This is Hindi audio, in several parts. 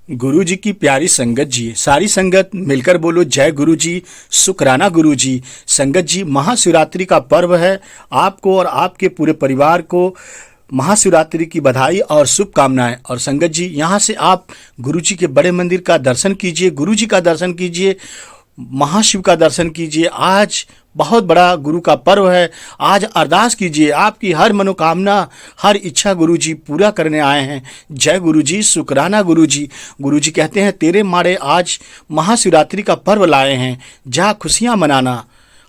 गुरु जी की प्यारी संगत जी, सारी संगत मिलकर बोलो जय गुरु जी, शुक्राना गुरु जी। संगत जी, महाशिवरात्रि का पर्व है। आपको और आपके पूरे परिवार को महाशिवरात्रि की बधाई और शुभकामनाएं। और संगत जी, यहाँ से आप गुरु जी के बड़े मंदिर का दर्शन कीजिए, गुरु जी का दर्शन कीजिए, महाशिव का दर्शन कीजिए। आज बहुत बड़ा गुरु का पर्व है। आज अरदास कीजिए, आपकी हर मनोकामना, हर इच्छा गुरु जी पूरा करने आए हैं। जय गुरु जी, शुक्राना गुरु जी। गुरु जी कहते हैं तेरे मारे आज महाशिवरात्रि का पर्व लाए हैं, जा खुशियां मनाना।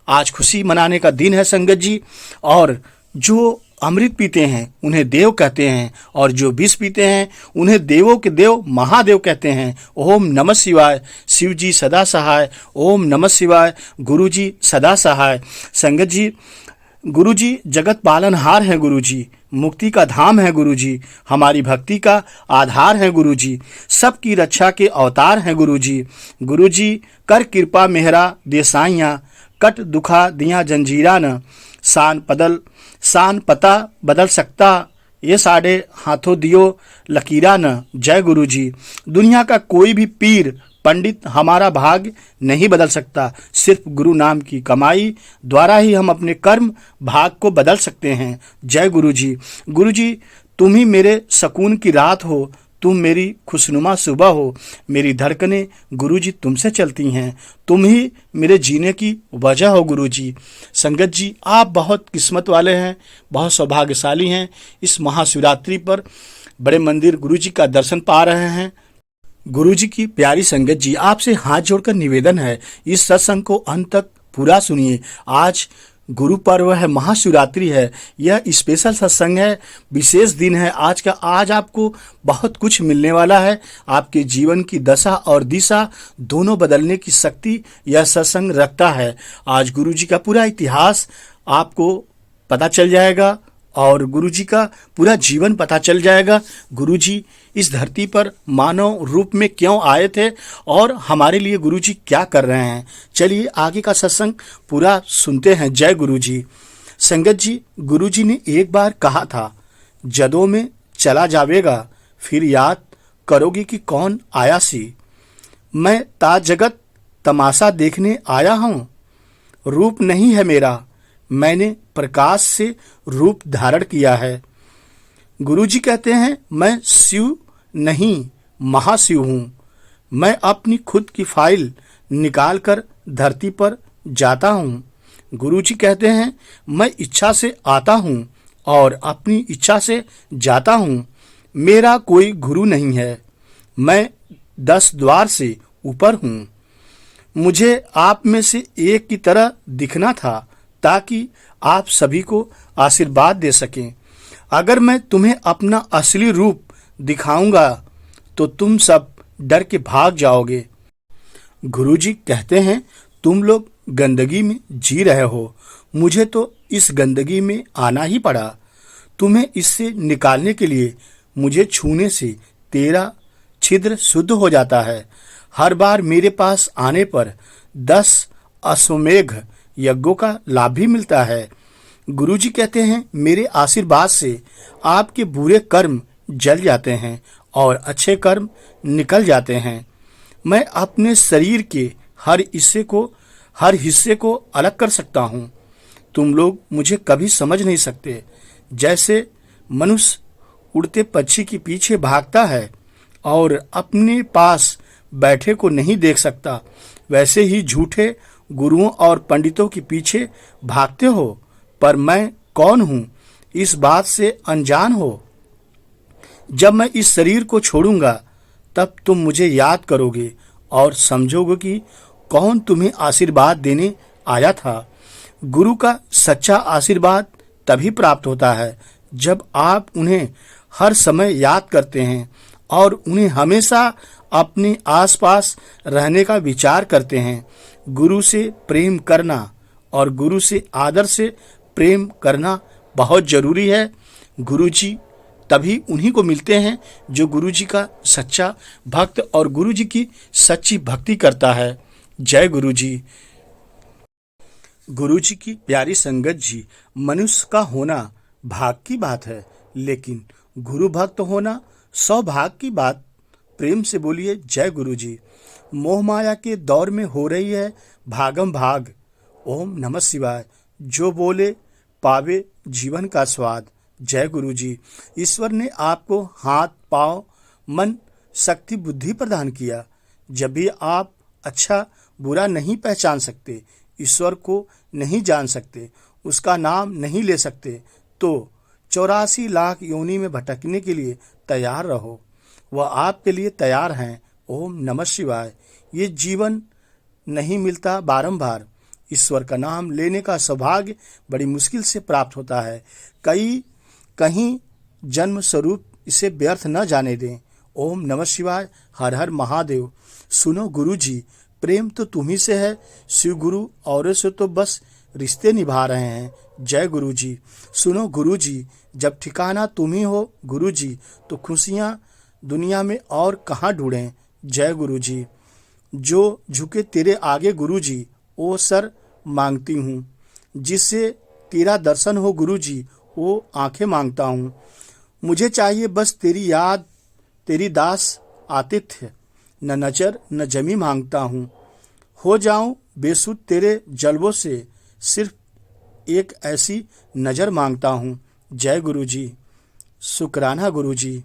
आज खुशी मनाने का दिन है संगत जी। और जो अमृत पीते हैं उन्हें देव कहते हैं, और जो विष पीते हैं उन्हें देवों के देव महादेव कहते हैं। ओम नमः शिवाय। शिव जी सदा सहाय। ओम नमः शिवाय। गुरु जी सदा सहाय। संगत जी, गुरु जी जगत पालनहार हैं गुरु जी, मुक्ति का धाम है गुरु जी, हमारी भक्ति का आधार है गुरु जी, सबकी रक्षा के अवतार हैं गुरु जी। गुरु जी कर कृपा मेहरा दे साइयाँ, कट दुखा दिया जंजीरा न, शान पता बदल सकता ये साढ़े हाथों दियो लकीरा न। जय गुरु जी। दुनिया का कोई भी पीर पंडित हमारा भाग्य नहीं बदल सकता, सिर्फ गुरु नाम की कमाई द्वारा ही हम अपने कर्म भाग को बदल सकते हैं। जय गुरु जी। गुरु जी, तुम ही मेरे सुकून की रात हो, तुम मेरी खुशनुमा सुबह हो, मेरी धड़कनें गुरु जी तुमसे चलती हैं, तुम ही मेरे जीने की वजह हो गुरु जी। संगत जी, आप बहुत किस्मत वाले हैं, बहुत सौभाग्यशाली हैं। इस महाशिवरात्रि पर बड़े मंदिर गुरु जी का दर्शन पा रहे हैं। गुरु जी की प्यारी संगत जी, आपसे हाथ जोड़कर निवेदन है, इस सत्संग को अंत तक पूरा सुनिए। आज गुरु पर्व है, महाशिवरात्रि है, यह स्पेशल सत्संग है, विशेष दिन है आज का। आज आपको बहुत कुछ मिलने वाला है। आपके जीवन की दशा और दिशा दोनों बदलने की शक्ति यह सत्संग रखता है। आज गुरु जी का पूरा इतिहास आपको पता चल जाएगा और गुरु जी का पूरा जीवन पता चल जाएगा। गुरु जी इस धरती पर मानव रूप में क्यों आए थे और हमारे लिए गुरु जी क्या कर रहे हैं। चलिए आगे का सत्संग पूरा सुनते हैं। जय गुरु जी। संगत जी, गुरु जी ने एक बार कहा था, जदों में चला जावेगा फिर याद करोगे कि कौन आया सी। मैं ताजगत तमाशा देखने आया हूँ, रूप नहीं है मेरा, मैंने प्रकाश से रूप धारण किया है। गुरुजी कहते हैं मैं शिव नहीं महाशिव हूँ। मैं अपनी खुद की फाइल निकालकर धरती पर जाता हूँ। गुरुजी कहते हैं मैं इच्छा से आता हूँ और अपनी इच्छा से जाता हूँ। मेरा कोई गुरु नहीं है, मैं 10 द्वार से ऊपर हूँ। मुझे आप में से एक की तरह दिखना था ताकि आप सभी को आशीर्वाद दे सकें। अगर मैं तुम्हें अपना असली रूप दिखाऊंगा तो तुम सब डर के भाग जाओगे। गुरुजी कहते हैं तुम लोग गंदगी में जी रहे हो, मुझे तो इस गंदगी में आना ही पड़ा। तुम्हें इससे निकालने के लिए मुझे छूने से तेरा छिद्र शुद्ध हो जाता है। हर बार मेरे पास आने पर 10 अश्वमेघ यज्ञों का लाभ भी मिलता है। गुरुजी कहते हैं मेरे आशीर्वाद से आपके बुरे कर्म जल जाते हैं और अच्छे कर्म निकल जाते हैं। मैं अपने शरीर के हर हिस्से को अलग कर सकता हूँ। तुम लोग मुझे कभी समझ नहीं सकते। जैसे मनुष्य उड़ते पक्षी के पीछे भागता है और अपने पास बैठे को नहीं देख सकता, वैसे ही झूठे गुरुओं और पंडितों के पीछे भागते हो, पर मैं कौन हूँ इस बात से अनजान हो। जब मैं इस शरीर को छोड़ूंगा तब तुम मुझे याद करोगे और समझोगे कि कौन तुम्हें आशीर्वाद देने आया था। गुरु का सच्चा आशीर्वाद तभी प्राप्त होता है जब आप उन्हें हर समय याद करते हैं और उन्हें हमेशा अपने आसपास रहने का विचार करते हैं। गुरु से प्रेम करना और गुरु से आदर से प्रेम करना बहुत जरूरी है। गुरु जी तभी उन्हीं को मिलते हैं जो गुरु जी का सच्चा भक्त और गुरु जी की सच्ची भक्ति करता है। जय गुरु जी। गुरु जी की प्यारी संगत जी, मनुष्य का होना भाग की बात है, लेकिन गुरु भक्त होना सौभाग्य की बात प्रेम से बोलिए जय गुरु जी। मोह माया के दौर में हो रही है भागम भाग। ओम नमः शिवाय। जो बोले पावे जीवन का स्वाद। जय गुरु जी। ईश्वर ने आपको हाथ, पाँव, मन, शक्ति, बुद्धि प्रदान किया। जब भी आप अच्छा बुरा नहीं पहचान सकते, ईश्वर को नहीं जान सकते, उसका नाम नहीं ले सकते, तो 84 लाख योनि में भटकने के लिए तैयार रहो। वह आपके लिए तैयार हैं। ओम नमः शिवाय। ये जीवन नहीं मिलता बारंबार। ईश्वर का नाम लेने का सौभाग्य बड़ी मुश्किल से प्राप्त होता है। कहीं जन्म स्वरूप इसे व्यर्थ न जाने दें। ओम नमः शिवाय। हर हर महादेव। सुनो गुरु जी, प्रेम तो तुम्ही से है, शिव गुरु औरों से तो बस रिश्ते निभा रहे हैं। जय गुरु जी। सुनो गुरु जी, जब ठिकाना तुम ही हो गुरु जी, तो खुशियाँ दुनिया में और कहाँ ढूंढें। जय गुरु जी। जो झुके तेरे आगे गुरु जी, ओ सर मांगती हूँ। जिससे तेरा दर्शन हो गुरु जी, वो आंखें मांगता हूँ। मुझे चाहिए बस तेरी याद, तेरी दास आतिथ्य, न नजर न जमी मांगता हूँ। हो जाऊं बेसुध तेरे जलवों से, सिर्फ एक ऐसी नजर मांगता हूँ। जय गुरु जी। शुक्राना गुरु जी।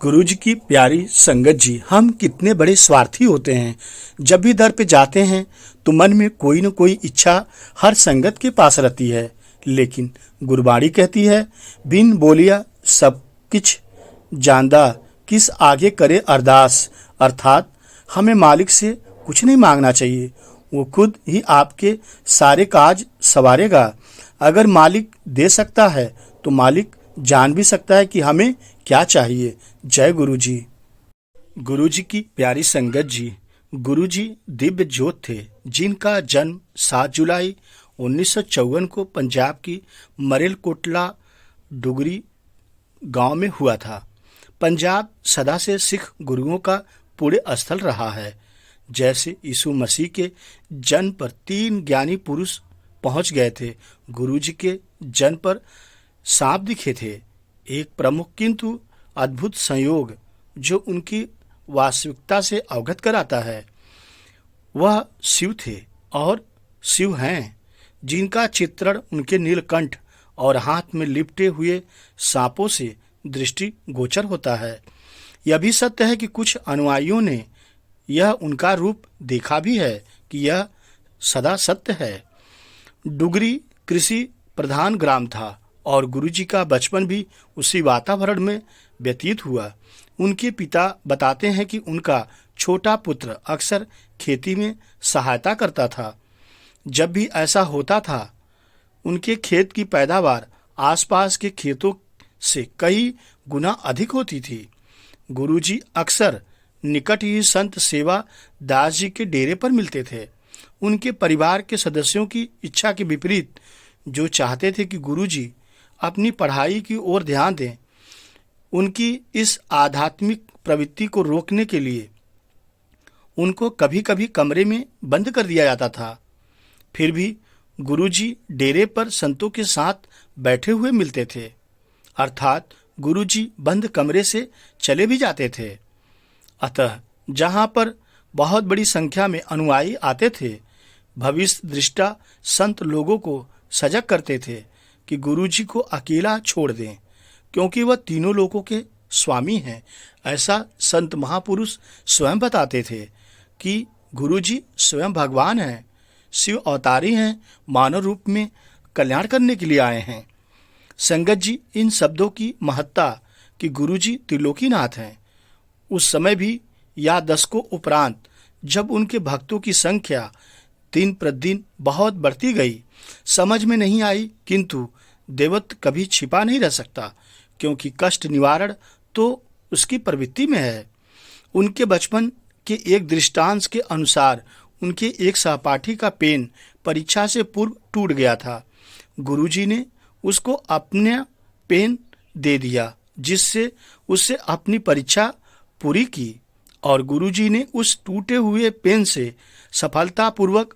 गुरु जी की प्यारी संगत जी, हम कितने बड़े स्वार्थी होते हैं। जब भी दर पे जाते हैं तो मन में कोई न कोई इच्छा हर संगत के पास रहती है, लेकिन गुरबाणी कहती है, बिन बोलिया सब किछ जानदा, किस आगे करे अरदास। अर्थात हमें मालिक से कुछ नहीं मांगना चाहिए, वो खुद ही आपके सारे काज संवारेगा। अगर मालिक दे सकता है तो मालिक जान भी सकता है कि हमें क्या चाहिए। जय गुरु जी। गुरु जी की प्यारी संगत जी, गुरु जी दिव्य ज्योत थे, जिनका जन्म 7 जुलाई 1954 को पंजाब की मरेलकोटला डुगरी गांव में हुआ था। पंजाब सदा से सिख गुरुओं का पुण्य स्थल रहा है। जैसे यीशु मसीह के जन्म पर 3 ज्ञानी पुरुष पहुंच गए थे, गुरु जी के जन्म पर सांप दिखे थे। एक प्रमुख किंतु अद्भुत संयोग जो उनकी वास्तविकता से अवगत कराता है, वह शिव थे और शिव हैं, जिनका चित्रण उनके नीलकंठ और हाथ में लिपटे हुए सांपों से दृष्टि गोचर होता है। यह भी सत्य है कि कुछ अनुयायियों ने यह उनका रूप देखा भी है कि यह सदा सत्य है। डुगरी कृषि प्रधान ग्राम था और गुरुजी का बचपन भी उसी वातावरण में व्यतीत हुआ। उनके पिता बताते हैं कि उनका छोटा पुत्र अक्सर खेती में सहायता करता था। जब भी ऐसा होता था, उनके खेत की पैदावार आसपास के खेतों से कई गुना अधिक होती थी। गुरुजी अक्सर निकट ही संत सेवा दास जी के डेरे पर मिलते थे। उनके परिवार के सदस्यों की इच्छा के विपरीत, जो चाहते थे कि गुरुजी अपनी पढ़ाई की ओर ध्यान दें, उनकी इस आध्यात्मिक प्रवृत्ति को रोकने के लिए उनको कभी कभी कमरे में बंद कर दिया जाता था। फिर भी गुरुजी डेरे पर संतों के साथ बैठे हुए मिलते थे, अर्थात गुरुजी बंद कमरे से चले भी जाते थे। अतः जहाँ पर बहुत बड़ी संख्या में अनुयायी आते थे, भविष्य दृष्टा संत लोगों को सजग करते थे कि गुरुजी को अकेला छोड़ दें, क्योंकि वह तीनों लोकों के स्वामी हैं। ऐसा संत महापुरुष स्वयं बताते थे कि गुरुजी स्वयं भगवान हैं, शिव अवतारी हैं, मानव रूप में कल्याण करने के लिए आए हैं। संगत जी, इन शब्दों की महत्ता कि गुरुजी त्रिलोकीनाथ हैं, उस समय भी या दशकों उपरांत जब उनके भक्तों की संख्या दिन प्रतिदिन बहुत बढ़ती गई, समझ में नहीं आई, किंतु देवत्व कभी छिपा नहीं रह सकता, क्योंकि कष्ट निवारण तो उसकी प्रवृत्ति में है। उनके बचपन के एक दृष्टांत के अनुसार उनके एक सहपाठी का पेन परीक्षा से पूर्व टूट गया था। गुरुजी ने उसको अपना पेन दे दिया, जिससे उससे अपनी परीक्षा पूरी की, और गुरुजी ने उस टूटे हुए पेन से सफलतापूर्वक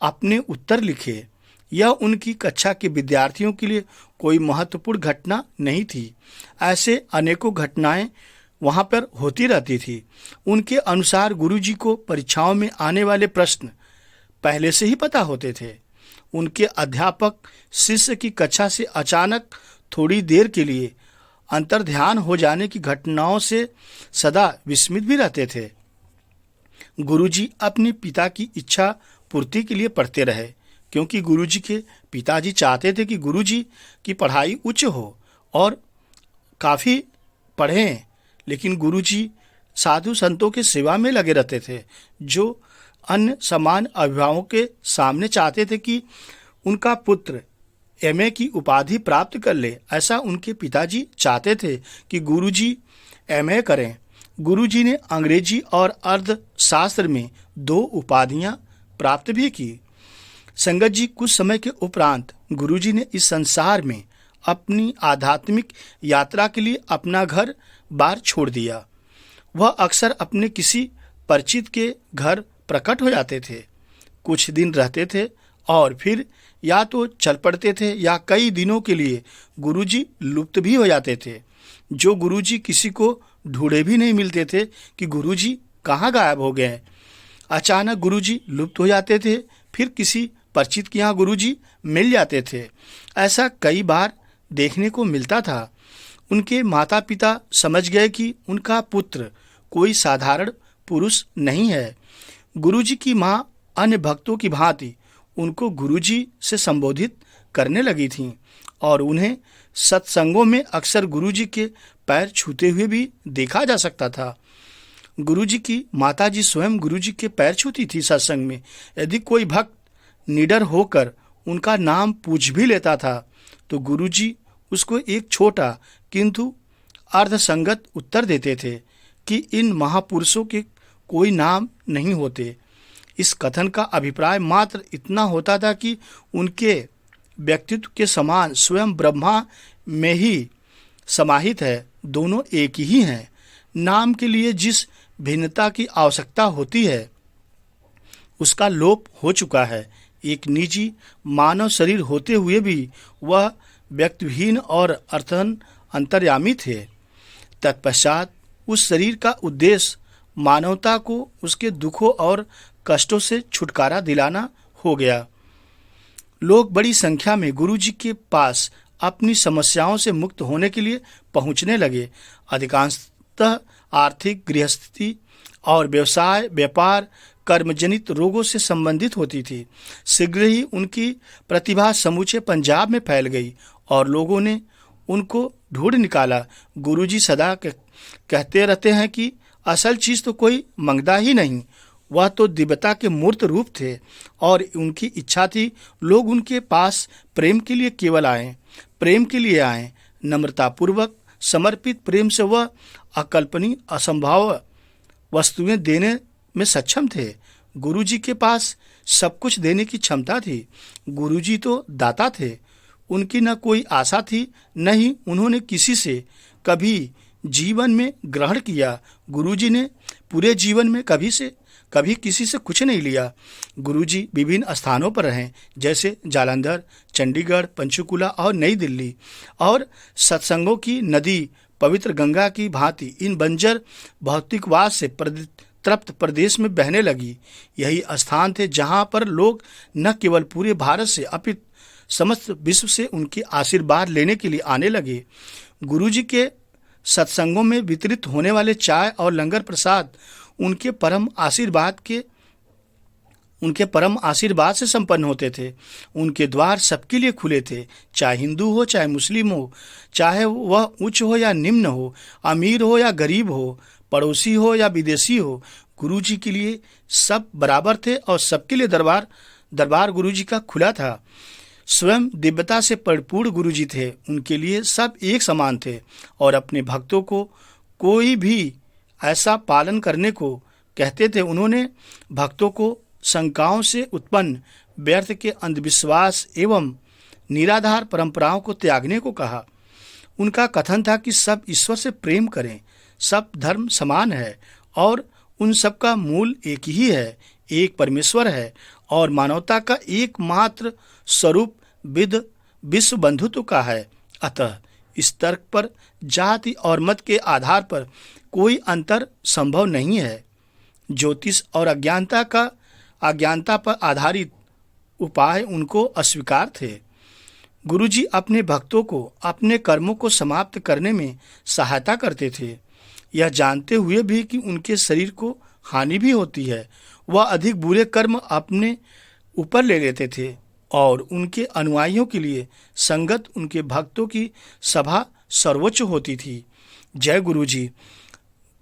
अपने उत्तर लिखे। यह उनकी कक्षा के विद्यार्थियों के लिए कोई महत्वपूर्ण घटना नहीं थी। ऐसे अनेकों घटनाएं वहाँ पर होती रहती थी। उनके अनुसार गुरुजी को परीक्षाओं में आने वाले प्रश्न पहले से ही पता होते थे। उनके अध्यापक शिष्य की कक्षा से अचानक थोड़ी देर के लिए अंतर्ध्यान हो जाने की घटनाओं से सदा विस्मित भी रहते थे। गुरुजी अपने पिता की इच्छा पूर्ति के लिए पढ़ते रहे, क्योंकि गुरुजी के पिताजी चाहते थे कि गुरुजी की पढ़ाई उच्च हो और काफ़ी पढ़ें। लेकिन गुरुजी साधु संतों के सेवा में लगे रहते थे, जो अन्य समान अभिभावकों के सामने चाहते थे कि उनका पुत्र एमए की उपाधि प्राप्त कर ले। ऐसा उनके पिताजी चाहते थे कि गुरुजी एमए करें। गुरुजी ने अंग्रेजी और अर्थशास्त्र में 2 उपाधियां प्राप्त भी की। संगत जी, कुछ समय के उपरांत गुरुजी ने इस संसार में अपनी आध्यात्मिक यात्रा के लिए अपना घर बार छोड़ दिया। वह अक्सर अपने किसी परिचित के घर प्रकट हो जाते थे, कुछ दिन रहते थे और फिर या तो चल पड़ते थे या कई दिनों के लिए गुरुजी लुप्त भी हो जाते थे। जो गुरुजी किसी को ढूंढे भी नहीं मिलते थे कि गुरुजी कहाँ गायब हो गए। अचानक गुरुजी लुप्त हो जाते थे, फिर किसी परिचित के यहाँ गुरुजी मिल जाते थे। ऐसा कई बार देखने को मिलता था। उनके माता पिता समझ गए कि उनका पुत्र कोई साधारण पुरुष नहीं है। गुरुजी की माँ अन्य भक्तों की भांति उनको गुरुजी से संबोधित करने लगी थीं और उन्हें सत्संगों में अक्सर गुरुजी के पैर छूते हुए भी देखा जा सकता था। गुरुजी की माताजी स्वयं गुरुजी के पैर छूती थी सत्संग में। यदि कोई भक्त निडर होकर उनका नाम पूछ भी लेता था तो गुरुजी उसको एक छोटा किंतु अर्धसंगत उत्तर देते थे कि इन महापुरुषों के कोई नाम नहीं होते। इस कथन का अभिप्राय मात्र इतना होता था कि उनके व्यक्तित्व के समान स्वयं ब्रह्मा में ही समाहित है, दोनों एक ही हैं। नाम के लिए जिस भिन्नता की आवश्यकता होती है उसका लोप हो चुका है। एक निजी मानव शरीर होते हुए भी वह व्यक्तिहीन और अर्थहीन अंतर्यामी थे। तत्पश्चात उस शरीर का उद्देश्य मानवता को उसके दुखों और कष्टों से छुटकारा दिलाना हो गया। लोग बड़ी संख्या में गुरुजी के पास अपनी समस्याओं से मुक्त होने के लिए पहुंचने लगे। अधिकांशतः आर्थिक, गृहस्थी और व्यवसाय, व्यापार, कर्मजनित रोगों से संबंधित होती थी। शीघ्र ही उनकी प्रतिभा समूचे पंजाब में फैल गई और लोगों ने उनको ढूंढ निकाला। गुरुजी सदा कहते रहते हैं कि असल चीज़ तो कोई मंगता ही नहीं, वह तो दिव्यता के मूर्त रूप थे और उनकी इच्छा थी लोग उनके पास प्रेम के लिए केवल आएं, प्रेम के लिए आएं। नम्रतापूर्वक समर्पित प्रेम से वह अकल्पनीय, असंभव वस्तुएं देने में सक्षम थे। गुरुजी के पास सब कुछ देने की क्षमता थी। गुरुजी तो दाता थे। उनकी न कोई आशा थी, न ही उन्होंने किसी से कभी जीवन में ग्रहण किया। गुरुजी ने पूरे जीवन में कभी किसी से कुछ नहीं लिया। गुरुजी विभिन्न स्थानों पर रहे, जैसे जालंधर, चंडीगढ़, पंचकुला और नई दिल्ली, और सत्संगों की नदी पवित्र गंगा की भांति इन बंजर भौतिकवाद से तृप्त प्रदेश में बहने लगी। यही स्थान थे जहां पर लोग न केवल पूरे भारत से अपितु समस्त विश्व से उनके आशीर्वाद लेने के लिए आने लगे। गुरुजी के सत्संगों में वितरित होने वाले चाय और लंगर प्रसाद उनके परम आशीर्वाद से संपन्न होते थे। उनके द्वार सबके लिए खुले थे, चाहे हिंदू हो चाहे मुस्लिम हो, चाहे वह उच्च हो या निम्न हो, अमीर हो या गरीब हो, पड़ोसी हो या विदेशी हो। गुरुजी के लिए सब बराबर थे और सबके लिए दरबार गुरुजी का खुला था। स्वयं दिव्यता से परिपूर्ण गुरुजी थे। उनके लिए सब एक समान थे और अपने भक्तों को कोई भी ऐसा पालन करने को कहते थे। उन्होंने भक्तों को शंकाओं से उत्पन्न व्यर्थ के अंधविश्वास एवं निराधार परंपराओं को त्यागने को कहा। उनका कथन था कि सब ईश्वर से प्रेम करें, सब धर्म समान है और उन सब का मूल एक ही है, एक परमेश्वर है और मानवता का एकमात्र स्वरूप विश्व बंधुत्व का है। अतः इस तर्क पर जाति और मत के आधार पर कोई अंतर संभव नहीं है। ज्योतिष और अज्ञानता पर आधारित उपाय उनको अस्वीकार थे। गुरुजी अपने भक्तों को अपने कर्मों को समाप्त करने में सहायता करते थे, यह जानते हुए भी कि उनके शरीर को हानि भी होती है। वह अधिक बुरे कर्म अपने ऊपर ले लेते थे और उनके अनुयायियों के लिए संगत उनके भक्तों की सभा सर्वोच्च होती थी। जय गुरुजी।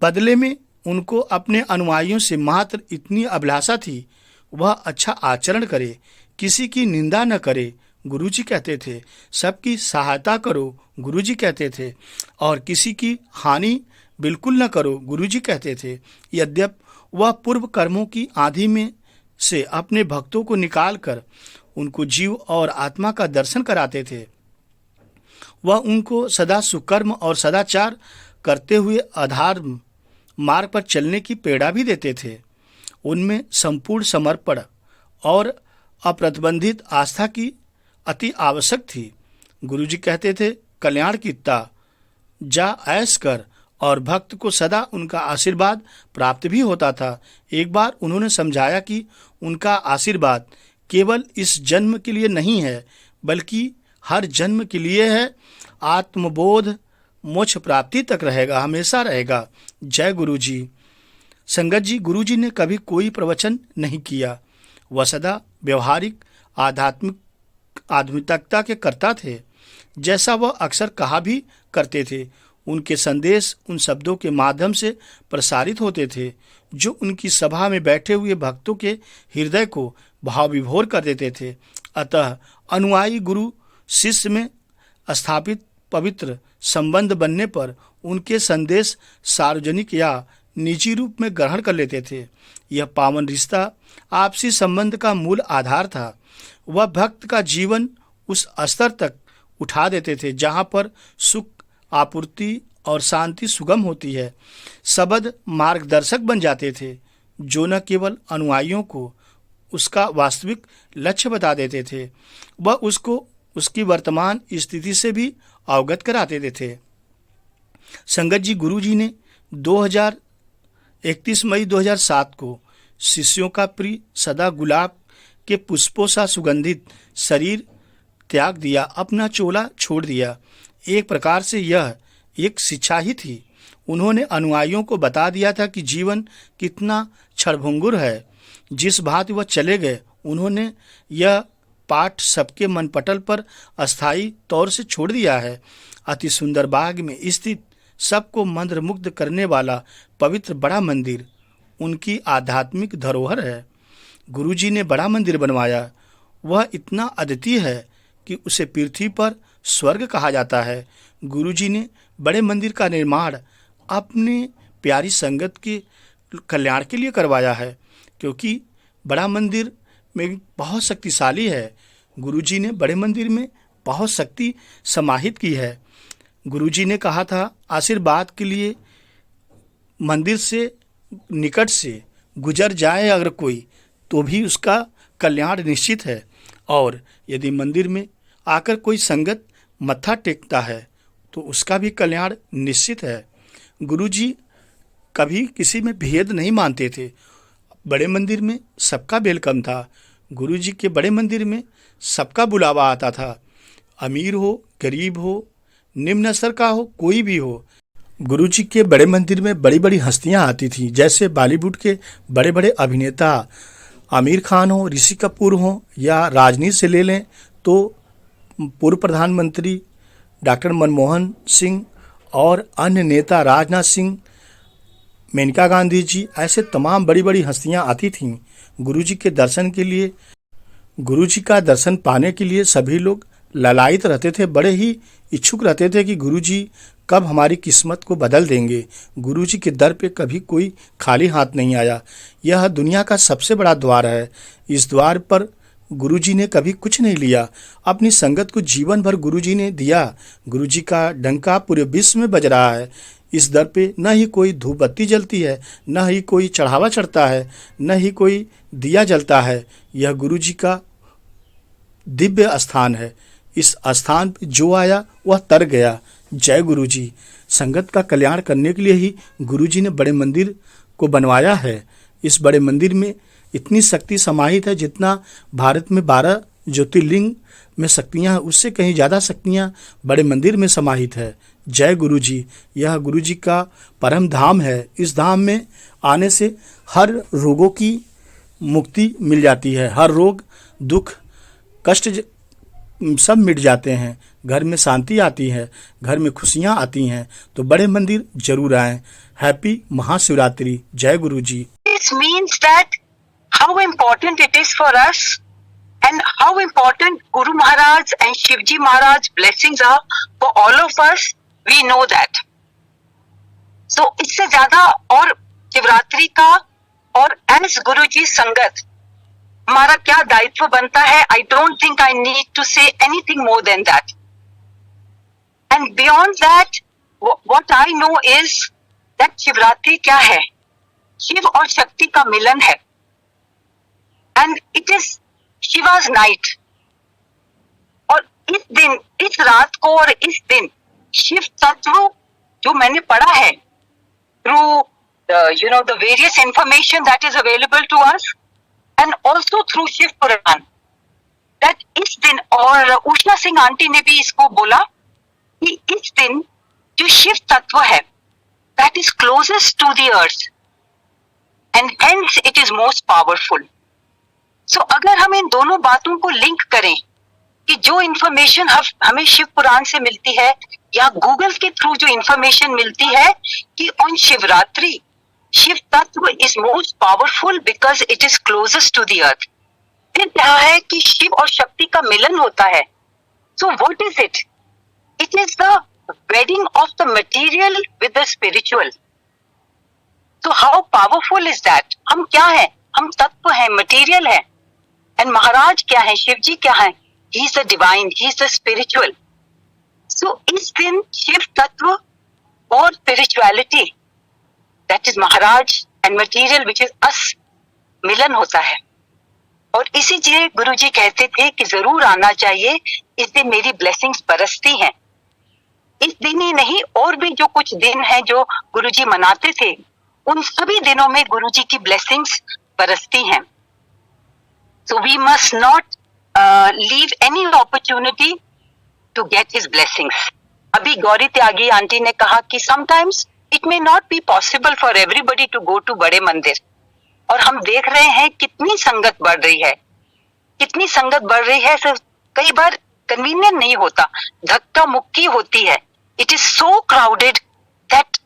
बदले में उनको अपने अनुयायियों से मात्र इतनी अभिलाषा थी, वह अच्छा आचरण करे, किसी की निंदा न करे, गुरुजी कहते थे। सबकी सहायता करो, गुरुजी कहते थे, और किसी की हानि बिल्कुल न करो, गुरुजी कहते थे। यद्यपि वह पूर्व कर्मों की आंधी में से अपने भक्तों को निकालकर उनको जीव और आत्मा का दर्शन कराते थे, वह उनको सदा सुकर्म और सदाचार करते हुए आधार मार्ग पर चलने की प्रेरणा भी देते थे। उनमें संपूर्ण समर्पण और अप्रतिबंधित आस्था की अति आवश्यक थी। गुरुजी कहते थे, कल्याण कीता जा ऐश कर, और भक्त को सदा उनका आशीर्वाद प्राप्त भी होता था। एक बार उन्होंने समझाया कि उनका आशीर्वाद केवल इस जन्म के लिए नहीं है, बल्कि हर जन्म के लिए है। आत्मबोध मोक्ष प्राप्ति तक रहेगा, हमेशा रहेगा। जय गुरुजी। संगत जी, गुरुजी ने कभी कोई प्रवचन नहीं किया। वह सदा व्यवहारिक आध्यात्मिकता के कर्ता थे, जैसा वह अक्सर कहा भी करते थे। उनके संदेश उन शब्दों के माध्यम से प्रसारित होते थे जो उनकी सभा में बैठे हुए भक्तों के हृदय को भाव विभोर कर देते थे। अतः अनुयायी गुरु शिष्य में स्थापित पवित्र संबंध बनने पर उनके संदेश सार्वजनिक या निजी रूप में ग्रहण कर लेते थे। यह पावन रिश्ता आपसी संबंध का मूल आधार था। वह भक्त का जीवन उस स्तर तक उठा देते थे जहाँ पर सुख आपूर्ति और शांति सुगम होती है। शब्द मार्गदर्शक बन जाते थे जो न केवल अनुयायियों को उसका वास्तविक लक्ष्य बता देते थे, वह उसको उसकी वर्तमान स्थिति से भी अवगत कराते थे। संगत जी, गुरुजी ने 31 मई 2007 को शिष्यों का प्रिय सदा गुलाब के पुष्पों सा सुगंधित शरीर त्याग दिया, अपना चोला छोड़ दिया। एक प्रकार से यह एक शिक्षा ही थी। उन्होंने अनुयायियों को बता दिया था कि जीवन कितना क्षणभंगुर है। जिस भांति वह चले गए, उन्होंने यह पाठ सबके मनपटल पर अस्थायी तौर से छोड़ दिया है। अति सुंदर बाग में स्थित सबको मंत्रमुग्ध करने वाला पवित्र बड़ा मंदिर उनकी आध्यात्मिक धरोहर है। गुरुजी ने बड़ा मंदिर बनवाया। वह इतना अद्वितीय है कि उसे पृथ्वी पर स्वर्ग कहा जाता है। गुरुजी ने बड़े मंदिर का निर्माण अपने प्यारी संगत के कल्याण के लिए करवाया है, क्योंकि बड़ा मंदिर में बहुत शक्तिशाली है। गुरुजी ने बड़े मंदिर में बहुत शक्ति समाहित की है। गुरुजी ने कहा था, आशीर्वाद के लिए मंदिर से निकट से गुजर जाए अगर कोई, तो भी उसका कल्याण निश्चित है। और यदि मंदिर में आकर कोई संगत मत्था टेकता है तो उसका भी कल्याण निश्चित है। गुरुजी कभी किसी में भेद नहीं मानते थे। बड़े मंदिर में सबका वेलकम था। गुरुजी के बड़े मंदिर में सबका बुलावा आता था। अमीर हो, गरीब हो, निम्न स्तर का हो, कोई भी हो। गुरुजी के बड़े मंदिर में बड़ी बड़ी हस्तियां आती थीं, जैसे बॉलीवुड के बड़े बड़े अभिनेता आमिर खान हो, ऋषि कपूर हो, या राजनीति से ले लें तो पूर्व प्रधानमंत्री डॉक्टर मनमोहन सिंह और अन्य नेता राजनाथ सिंह, मेनका गांधी जी, ऐसे तमाम बड़ी बड़ी हस्तियां आती थीं गुरुजी के दर्शन के लिए। गुरुजी का दर्शन पाने के लिए सभी लोग ललायित रहते थे, बड़े ही इच्छुक रहते थे कि गुरुजी कब हमारी किस्मत को बदल देंगे। गुरुजी के दर पे कभी कोई खाली हाथ नहीं आया। यह दुनिया का सबसे बड़ा द्वार है। इस द्वार पर गुरुजी ने कभी कुछ नहीं लिया। अपनी संगत को जीवन भर गुरुजी ने दिया। गुरुजी का डंका पूरे विश्व में बज रहा है। इस दर पे न ही कोई धूप बत्ती जलती है, न ही कोई चढ़ावा चढ़ता है, न ही कोई दिया जलता है। यह गुरुजी का दिव्य स्थान है। इस स्थान पे जो आया वह तर गया। जय गुरु जी। संगत का कल्याण करने के लिए ही गुरु जी ने बड़े मंदिर को बनवाया है। इस बड़े मंदिर में इतनी शक्ति समाहित है, जितना भारत में 12 ज्योतिर्लिंग में शक्तियाँ हैं, उससे कहीं ज़्यादा शक्तियाँ बड़े मंदिर में समाहित है। जय गुरु जी। यह गुरु जी का परम धाम है। इस धाम में आने से हर रोगों की मुक्ति मिल जाती है। हर रोग, दुख, कष्ट सब मिट जाते हैं। घर में शांति आती है, घर में खुशियाँ आती हैं। तो बड़े मंदिर जरूर आएं। हैप्पी महाशिवरात्रि। जय गुरु जी। This means that how important it is for us and how important Guru Maharaj and Shivji Maharaj blessings are for all of us. We know that. So इससे ज्यादा और शिवरात्रि का और एज गुरु जी संगत हमारा क्या दायित्व बनता है, I don't think I need to say anything more than that. And beyond that what I know is that Shivratri क्या है? शिव और शक्ति का मिलन है. And it is Shiva's night. और इस दिन, इस रात को और इस दिन शिव तत्व जो मैंने पढ़ा है through the various information that is available to us and also through Shiv Puran, that इस दिन, और उषा सिंह आंटी ने भी इसको बोला कि इस दिन जो शिव तत्व है that is closest to the earth and hence it is most powerful. So अगर हम इन दोनों बातों को लिंक करें कि जो इंफॉर्मेशन हमें शिव पुराण से मिलती है या गूगल के थ्रू जो इंफॉर्मेशन मिलती है कि ऑन शिवरात्रि शिव तत्व is most powerful because it is closest to the earth. फिर क्या है कि शिव और शक्ति का मिलन होता है. So what is it? It is the wedding of the material with the spiritual. तो हाउ पावरफुल इज दैट? हम क्या है? हम तत्व है, मटेरियल है. एंड महाराज क्या है? शिव जी क्या है? He is the divine, he is the spiritual. So इस दिन शिव तत्व और स्पिरिचुअलिटी, दैट इज महाराज, and material which is us, मिलन होता है. और इसीलिए गुरु जी कहते थे कि जरूर आना चाहिए, इस दिन मेरी ब्लेसिंग्स बरसती हैं. इस दिन ही नहीं, और भी जो कुछ दिन हैं जो गुरु जी मनाते थे, उन सभी दिनों में गुरु जी की ब्लेसिंग्स बरसती हैं. So we must not leave any opportunity to get his blessings. अभी गौरी त्यागी आंटी ने कहा कि sometimes it may not be possible for everybody to go to बड़े मंदिर. और हम देख रहे हैं कितनी संगत बढ़ रही है, कितनी संगत बढ़ रही है. सिर्फ कई बार कन्वीनियंट नहीं होता, धक्का मुक्की होती है. It is so crowded that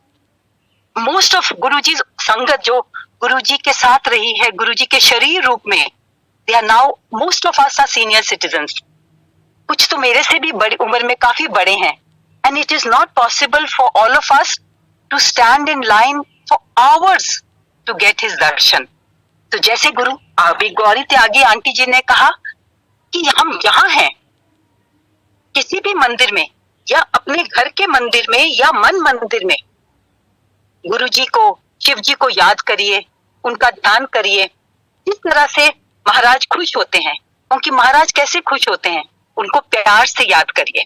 most of Guruji संगत जो गुरुजी के साथ रही है, गुरुजी के शरीर रूप में, they are now, most of us are senior citizens. कुछ तो मेरे से भी बड़ी उम्र में काफी बड़े हैं. And it is not possible for all of us to stand in line for hours to get his darshan. तो जैसे गुरु अभी गौरी त्यागी आंटी जी ने कहा कि हम यहाँ हैं, किसी भी मंदिर में या अपने घर के मंदिर में या मन मंदिर में गुरु जी को, शिव जी को याद करिए, उनका ध्यान करिए. जिस तरह से महाराज खुश होते हैं, क्योंकि महाराज कैसे खुश होते हैं, उनको प्यार से याद करिए.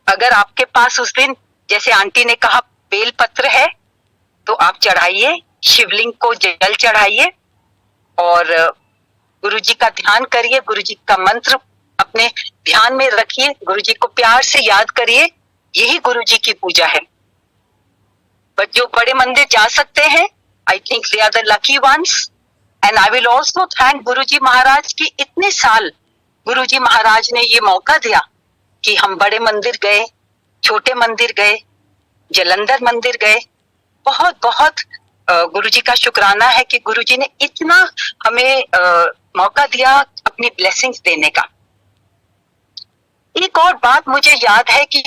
अगर आपके पास उस दिन, जैसे आंटी ने कहा, बेल पत्र है, तो आप चढ़ाइए, शिवलिंग को जल चढ़ाइए और गुरु जी का ध्यान करिए, गुरु जी का मंत्र अपने ध्यान में रखिए, गुरु जी को प्यार से याद करिए. यही गुरु जी की पूजा है. बट जो बड़े मंदिर जा सकते हैं, I think they are the lucky ones. And I will also thank guru ji महाराज की इतने साल गुरु जी महाराज ने ये मौका दिया कि हम बड़े मंदिर गए, छोटे मंदिर गए, जलंधर मंदिर गए. बहुत बहुत गुरु जी का शुक्राना है कि गुरु जी ने इतना हमें मौका दिया अपनी ब्लेसिंग्स देने का. एक और बात मुझे याद है कि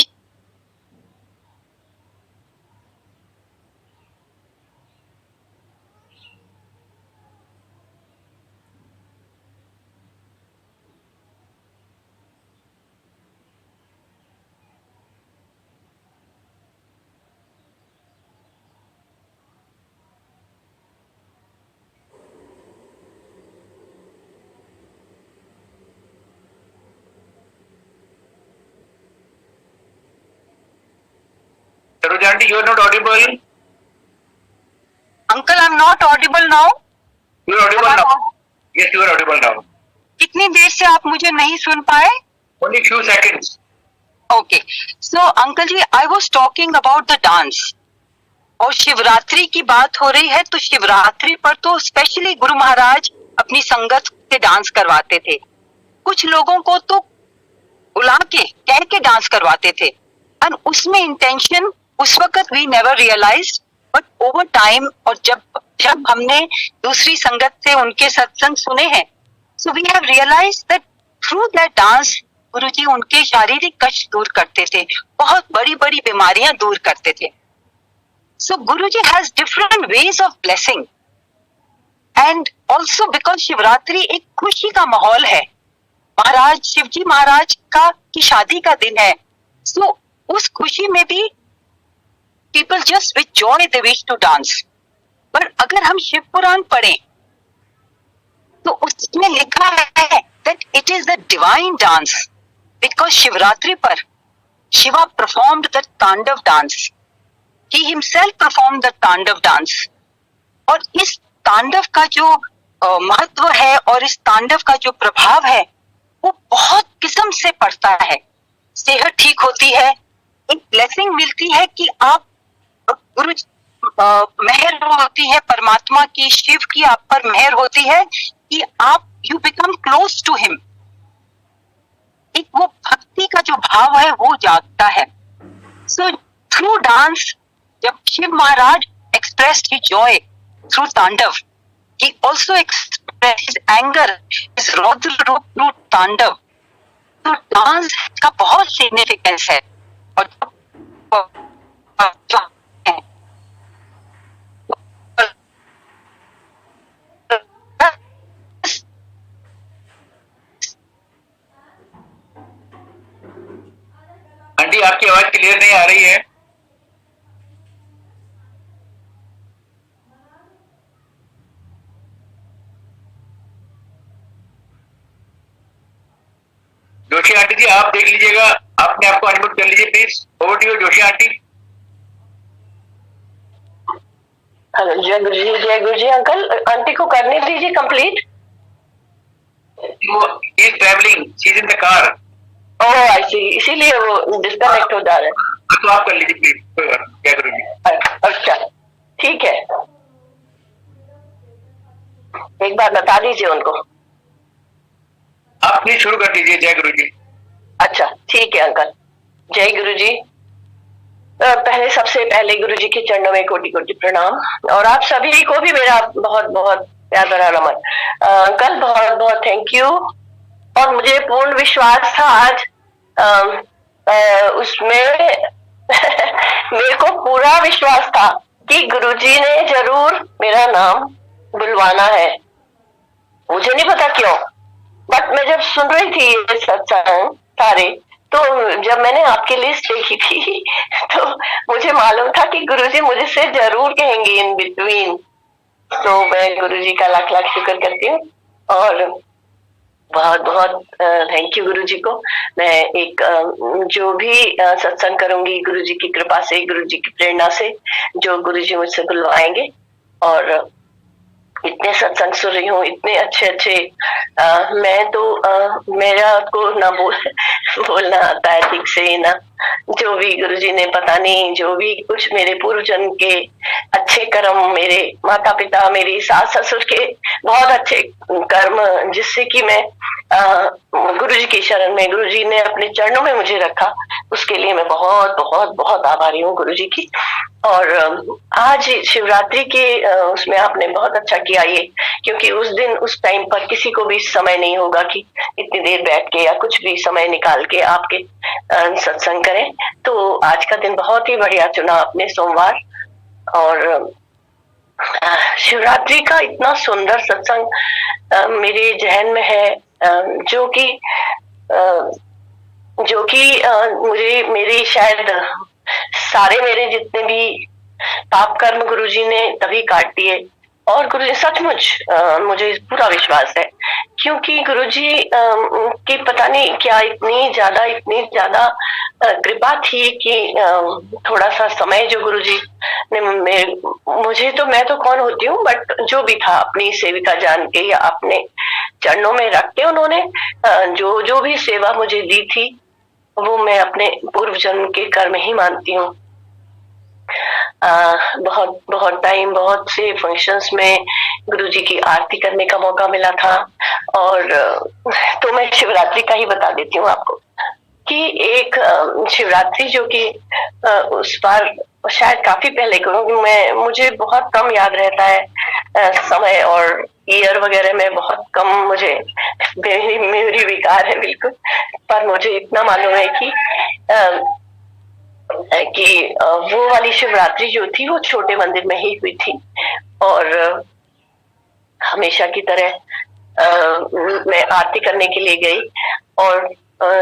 Aunty, you are not audible. Uncle, I'm not audible now. You are audible now. Yes, you are audible now. कितनी देर से आप मुझे नहीं सुन पाए? Only few seconds. Okay. So, uncle ji, I was talking about the dance. और शिवरात्रि की बात हो रही है, तो शिवरात्रि पर तो स्पेशली गुरु महाराज अपनी संगत के डांस करवाते थे. कुछ लोगों को तो बुला के कह के डांस करवाते थे. एंड उसमें इंटेंशन उस वक्त we never realise, but over time और जब हमने दूसरी संगत से उनके सत्संग सुने हैं, so we have realise that through that dance Guruji उनके शारीरिक कष्ट दूर करते थे, बहुत बड़ी बड़ी बीमारियां दूर करते थे. So Guruji has different ways of blessing. And also because Shivaratri एक खुशी का माहौल है, महाराज शिवजी महाराज का की शादी का दिन है. सो उस खुशी में भी people just with joy they wish to dance. पर अगर हम शिव पुराण पढ़ें तो उसमें लिखा है that it is the divine dance because Shivratri पर शिवा performed the तांडव dance. He himself performed the तांडव dance. और इस तांडव का जो महत्व है और इस तांडव का जो प्रभाव है वो बहुत किस्म से पड़ता है. सेहत ठीक होती है, एक ब्लेसिंग मिलती है कि आप गुरु मेहर होती है परमात्मा की, शिव की आप पर मेहर होती है कि आप you become close to him. एक वो भक्ति का जो भाव है वो जागता है. सो थ्रू डांस जब शिव महाराज एक्सप्रेस्ड हिज जॉय थ्रू तांडव, ही also expressed his anger, his रौद्र रूप थ्रू तांडव. तो डांस का बहुत सिग्निफिकेंस है. और आंटी, आपकी आवाज क्लियर नहीं आ रही है. जोशी आंटी जी, आप देख लीजिएगा, आपने आपको अनम्यूट कर लीजिए please. Over to you Joshi aunty. Hello, जय गुरु जी, जय गुरु जी. अंकल, आंटी को करने दीजिए complete. He is travelling, she is in the car. Oh I see, इसीलिए वो डिस्कनेक्ट हो जा रहा है. तो आप कर लीजिए प्लीज. कोई बात नहीं. जय गुरु जी. अच्छा, ठीक है. एक बार बता दीजिए उनको. आप प्लीज शुरू कर दीजिए. जय गुरु जी. अच्छा, ठीक है अंकल. जय गुरु जी. पहले सबसे पहले गुरु जी के चरणों में कोटि कोटि प्रणाम, और आप सभी को भी मेरा बहुत बहुत प्यार भरा नमन. अंकल, बहुत बहुत थैंक यू. और मुझे पूर्ण विश्वास था आज उसमें मेरे को पूरा विश्वास था कि गुरुजी ने जरूर मेरा नाम बुलवाना है. मुझे नहीं पता क्यों, बट मैं जब सुन रही थी ये सत्संग सारे, तो जब मैंने आपकी लिस्ट देखी थी तो मुझे मालूम था कि गुरुजी मुझसे जरूर कहेंगे इन बिटवीन. तो मैं गुरुजी का लाख लाख शुक्र करती हूँ और बहुत बहुत थैंक यू गुरुजी को. मैं एक जो भी सत्संग करूंगी गुरुजी की कृपा से, गुरुजी की प्रेरणा से, जो गुरुजी मुझसे बुलवाएंगे. और इतने सत्संग सुन रही हूँ, इतने अच्छे अच्छे. मैं तो मेरा को ना बोलना आता है ठीक से ना. जो भी गुरुजी ने पता नहीं, जो भी कुछ मेरे पूर्व जन्म के अच्छे कर्म, मेरे माता पिता, मेरी सास ससुर के बहुत अच्छे कर्म, जिससे कि मैं गुरुजी की शरण में, गुरुजी ने अपने चरणों में मुझे रखा, उसके लिए मैं बहुत बहुत बहुत आभारी हूँ गुरुजी की. और आज शिवरात्रि के उसमें आपने बहुत अच्छा किया ये, क्योंकि उस दिन उस टाइम पर किसी को भी समय नहीं होगा कि इतनी देर बैठ के या कुछ भी समय निकाल के आपके सत्संग करें. तो आज का दिन बहुत ही बढ़िया चुना आपने, सोमवार. और शिवरात्रि का इतना सुंदर सत्संग मेरे जहन में है, जो कि मुझे मेरी शायद सारे मेरे जितने भी पाप कर्म गुरुजी ने तभी काट दिए. और गुरुजी सचमुच मुझे पूरा विश्वास है, क्योंकि गुरुजी की पता नहीं क्या इतनी ज्यादा कृपा थी कि थोड़ा सा समय जो गुरुजी ने मुझे तो, मैं तो कौन होती हूँ, बट जो भी था अपनी सेविका जान के या अपने चरणों में रख के उन्होंने जो जो भी सेवा मुझे दी थी वो मैं अपने पूर्व जन्म के कर्म ही मानती हूँ। बहुत बहुत टाइम, बहुत से फंक्शंस में गुरुजी की आरती करने का मौका मिला था। और तो मैं शिवरात्रि का ही बता देती हूँ आपको कि एक शिवरात्रि जो कि उस बार शायद काफी पहले करूँगी मैं, मुझे बहुत कम याद रहता है समय और ईयर वगैरह में बहुत कम, मुझे मेरी विकार है बिल्कुल। पर मुझे इतना मालूम है कि वो वाली शिवरात्रि जो थी वो छोटे मंदिर में ही हुई थी। और हमेशा की तरह मैं आरती करने के लिए गई। और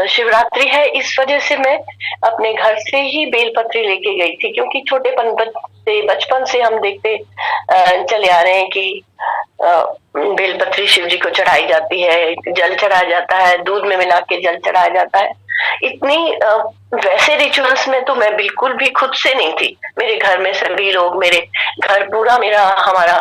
शिवरात्रि है इस वजह से मैं अपने घर से ही बेलपत्री लेके गई थी, क्योंकि बचपन से हम देखते चले आ रहे हैं कि बेलपत्री शिव जी को चढ़ाई जाती है, जल चढ़ाया जाता है, दूध में मिला के जल चढ़ाया जाता है। इतनी वैसे रिचुअल्स में तो मैं बिल्कुल भी खुद से नहीं थी। मेरे घर में सभी लोग, मेरे घर पूरा मेरा हमारा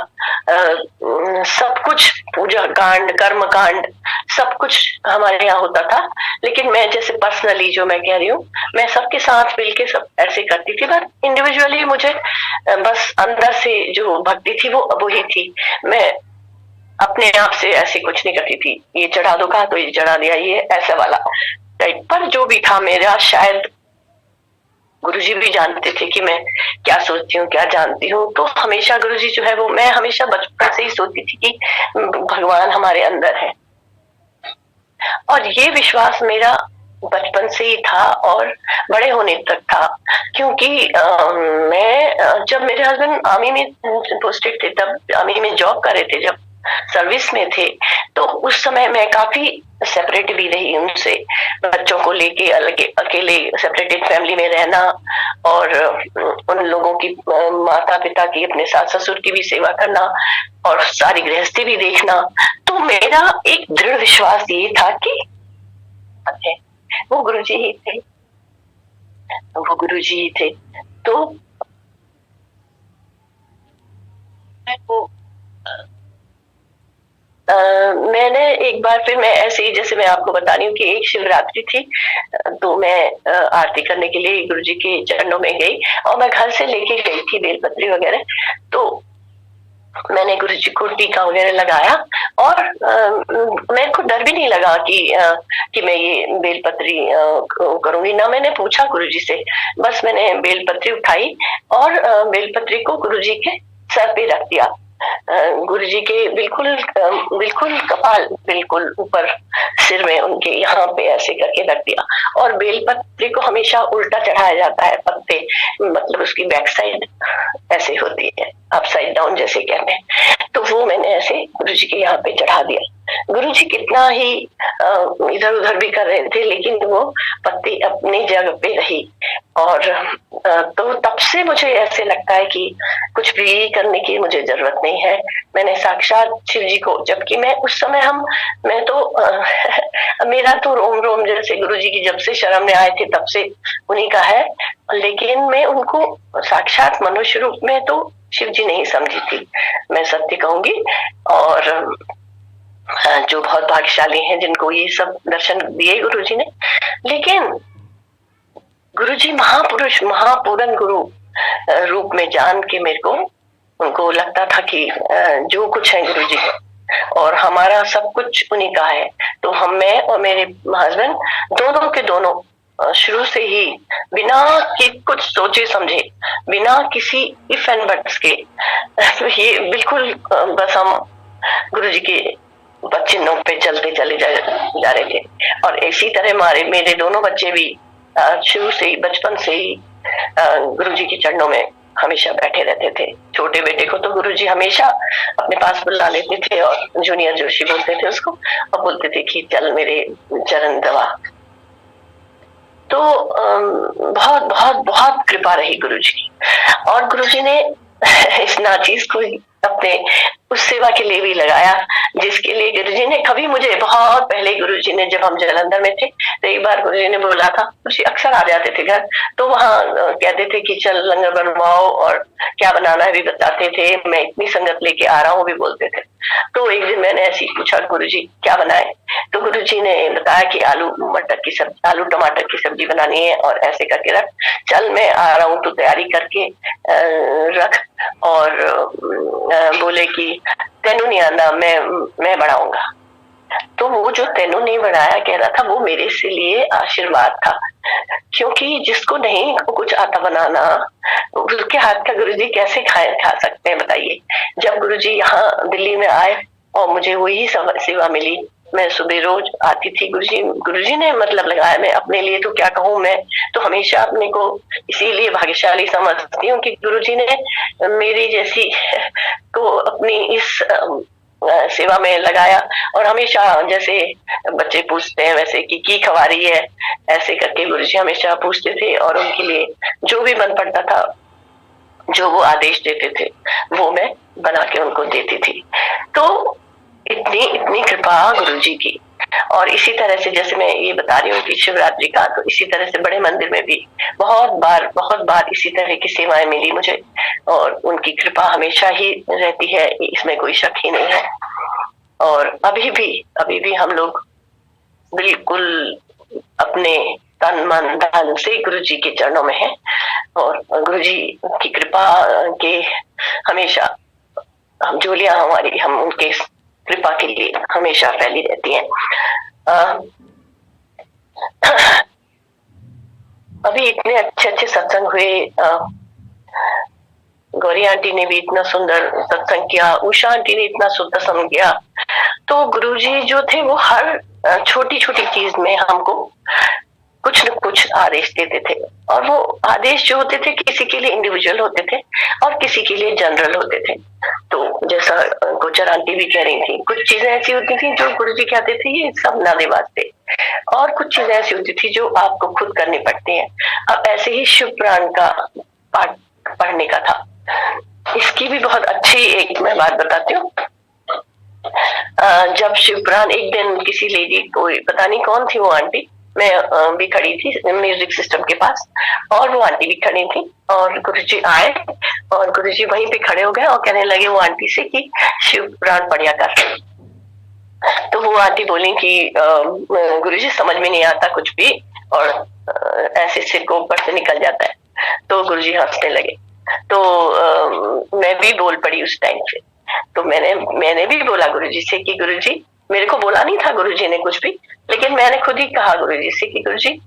सब कुछ पूजा कांड, कर्म कांड, सब कुछ हमारे यहाँ होता था। लेकिन मैं जैसे पर्सनली जो मैं कह रही हूँ, मैं सबके साथ मिलके सब ऐसे करती थी। बट इंडिविजुअली मुझे बस अंदर से जो भक्ति थी वो वही थी। मैं अपने आप से ऐसे कुछ नहीं करती थी, ये चढ़ा दो कहा तो ये चढ़ा दिया, ये ऐसा वाला टाइप। पर जो भी था मेरा, शायद गुरुजी भी जानते थे कि मैं क्या सोचती हूँ, क्या जानती हूँ। तो हमेशा गुरुजी जो है वो, मैं हमेशा बचपन से ही सोचती थी कि भगवान हमारे अंदर है। और ये विश्वास मेरा बचपन से ही था और बड़े होने तक था। क्योंकि मैं जब मेरे हस्बैंड आर्मी में पोस्टेड थे, तब आर्मी में जॉब कर रहे थे, जब सर्विस में थे, तो उस समय मैं काफी सेपरेट भी रही उनसे। बच्चों को लेके अलग, अकेले सेपरेटेड फैमिली में रहना, और उन लोगों की, माता पिता की, अपने सास ससुर की भी सेवा करना और सारी गृहस्थी भी देखना। तो मेरा एक दृढ़ विश्वास ये था कि वो गुरुजी ही थे, वो गुरुजी ही थे। तो वो मैंने एक बार फिर, मैं ऐसे ही जैसे मैं आपको बता रही हूँ कि एक शिवरात्रि थी, तो मैं आरती करने के लिए गुरुजी के चरणों में गई और मैं घर से लेके गई थी बेलपत्री वगैरह। तो मैंने गुरुजी को टीका वगैरह लगाया और मेरे को डर भी नहीं लगा कि मैं ये बेलपत्री करूंगी ना। मैंने पूछा गुरुजी से, बस मैंने बेलपत्री उठाई और बेलपत्री को गुरुजी के सर पे रख दिया। गुरुजी के बिल्कुल कपाल बिल्कुल ऊपर, सिर में उनके यहाँ पे ऐसे करके रख दिया। और बेलपत्री को हमेशा उल्टा चढ़ाया जाता है, पत्ते मतलब उसकी बैक साइड ऐसे होती है, अपसाइड डाउन जैसे कहते हैं। तो वो मैंने ऐसे गुरुजी के यहाँ पे चढ़ा दिया। गुरुजी कितना ही इधर उधर भी कर रहे थे, लेकिन वो पत्ती अपनी जगह पे रही। और तो तब से मुझे ऐसे लगता है कि कुछ भी करने की मुझे जरूरत नहीं है। मैंने साक्षात शिव जी को, जबकि मैं उस समय मैं तो मेरा तो रोम रोम जैसे गुरुजी की जब से शरण में आए थे तब से उन्हीं का है, लेकिन मैं उनको साक्षात मनुष्य रूप में तो शिव जी नहीं समझी थी, मैं सत्य कहूंगी। और जो बहुत भाग्यशाली हैं जिनको ये सब दर्शन दिए गुरुजी ने। लेकिन गुरुजी महापुरुष, महापूर्ण गुरु रूप में जान के मेरे को, उनको लगता था कि जो कुछ है गुरुजी है और हमारा सब कुछ उन्हीं का है। तो मैं और मेरे हस्बैंड दोनों के दोनों शुरू से ही बिना कि कुछ सोचे समझे, बिना किसी इफ एंड बट्स के, ये बिल्कुल बस हम गुरुजी के चिन्हों पे चलते चले जा रहे थे। और इसी तरह मेरे दोनों बच्चे भी शुरू से ही, बचपन से ही गुरुजी के चरणों में हमेशा बैठे रहते थे। छोटे बेटे को तो गुरुजी हमेशा अपने पास बुला लेते थे और जूनियर जोशी बोलते थे उसको, और बोलते थे कि चल मेरे चरण दबा। तो बहुत बहुत बहुत कृपा रही गुरुजी की। और गुरुजी ने इस नाचीज को अपने उस सेवा के लिए भी लगाया जिसके लिए गुरुजी ने कभी मुझे, बहुत पहले गुरुजी ने, जब हम जालंधर में थे तो एक बार गुरुजी ने बोला था, गुरुजी अक्सर आ जाते थे घर, तो वहाँ कहते थे कि चल लंगर बनवाओ, और क्या बनाना है भी बताते थे, मैं इतनी संगत लेके आ रहा हूँ भी बोलते थे। तो एक दिन मैंने ऐसे ही पूछा, गुरुजी क्या बनाए? तो गुरुजी ने बताया कि आलू टमाटर की सब्जी बनानी है, और ऐसे करके रख, चल मैं आ रहा हूँ, तो तैयारी करके रख। और बोले कि तेनू नहीं आना, मैं बनाऊंगा। तो वो जो तेनू नहीं बनाया कह रहा था, वो मेरे से लिए आशीर्वाद था, क्योंकि जिसको नहीं कुछ आता बनाना, उसके हाथ का गुरुजी कैसे खा सकते हैं बताइए। जब गुरुजी यहाँ दिल्ली में आए और मुझे वही सेवा मिली, मैं सुबह रोज आती थी, गुरुजी ने मतलब लगाया, मैं अपने लिए तो क्या कहूँ, मैं तो हमेशा अपने को इसीलिए भाग्यशाली समझती हूँ कि गुरुजी ने मेरी जैसी को अपनी इस सेवा में लगाया। और हमेशा जैसे बच्चे पूछते हैं वैसे कि की खवारी है, ऐसे करके गुरुजी हमेशा पूछते थे, और उनके लिए जो भी मन पड़ता था, जो वो आदेश देते थे, वो मैं बना के उनको देती थी। तो इतनी कृपा गुरुजी की। और इसी तरह से जैसे मैं ये बता रही हूँ कि शिवरात्रि का, तो इसी तरह से बड़े मंदिर में भी बहुत बार इसी तरह की सेवाएं मिली मुझे, और उनकी कृपा हमेशा ही रहती है, इसमें कोई शक ही नहीं है। और अभी भी हम लोग बिल्कुल अपने तन मन धन से गुरुजी के चरणों में हैं, और गुरुजी की कृपा के हमेशा हम झोलियां हमारी, हम उनके कृपा के लिए हमेशा फैली रहती हैं। अभी इतने अच्छे सत्संग हुए, गौरी आंटी ने भी इतना सुंदर सत्संग किया, उषा आंटी ने इतना सुंदर सत्संग किया। तो गुरुजी जो थे वो हर छोटी छोटी चीज में हमको कुछ न कुछ आदेश देते थे, और वो आदेश जो होते थे किसी के लिए इंडिविजुअल होते थे और किसी के लिए जनरल होते थे। तो जैसा गोचर आंटी भी कह रही थी, कुछ चीजें ऐसी होती थी जो गुरुजी कहते थे ये सब नादे वास्ते, और कुछ चीजें ऐसी होती थी जो आपको खुद करनी पड़ती हैं। अब ऐसे ही शिव पुराण का पाठ पढ़ने का था, इसकी भी बहुत अच्छी एक मैं बात बताती हूँ। जब शिव पुराण, एक दिन किसी लेडी को, पता नहीं कौन थी वो आंटी, मैं भी खड़ी थी म्यूजिक सिस्टम के पास, और वो आंटी भी खड़ी थी, और गुरुजी आए और गुरुजी वहीं पे खड़े हो गए और कहने लगे वो आंटी से कि शिव पुराण पढ़िया कर। तो वो आंटी बोली कि गुरुजी समझ में नहीं आता कुछ भी, और ऐसे सिर को ऊपर से निकल जाता है। तो गुरुजी हंसने लगे। तो मैं भी बोल पड़ी उस टाइम से। तो मैंने भी बोला गुरुजी से कि गुरुजी, मेरे को बोला नहीं था गुरुजी ने कुछ भी, लेकिन मैंने खुद ही कहा गुरुजी से कि गुरुजी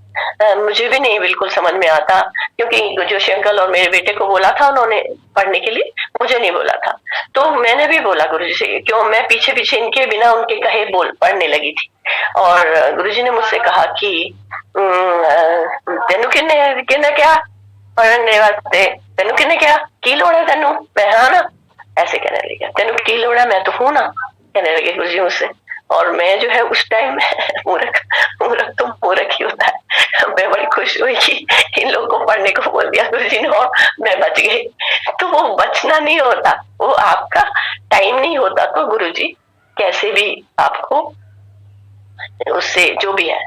मुझे भी नहीं बिल्कुल समझ में आता, क्योंकि जोशी अंकल और मेरे बेटे को बोला था उन्होंने पढ़ने के लिए, मुझे नहीं बोला था। तो मैंने भी बोला गुरुजी से, क्यों मैं पीछे पीछे इनके बिना उनके कहे पढ़ने लगी थी। और गुरुजी ने मुझसे कहा कि तेनू किन्ने क्या पढ़ने वास्ते, तेनू किन्ने क्या की लोड़ है तेनू, मैं हाँ ना, ऐसे कहने लगे, तेनू की लोड़ है, मैं तो हूं ना, कहने लगे गुरुजी मुझसे। और मैं जो है उस टाइम मूर्ख तो मूर्ख ही होता है, मैं बड़ी खुश हुई कि इन लोगों को पढ़ने को बोल दिया गुरुजी ने और मैं बच गई। तो वो बचना नहीं होता, वो आपका टाइम नहीं होता, तो गुरुजी कैसे भी आपको उससे जो भी है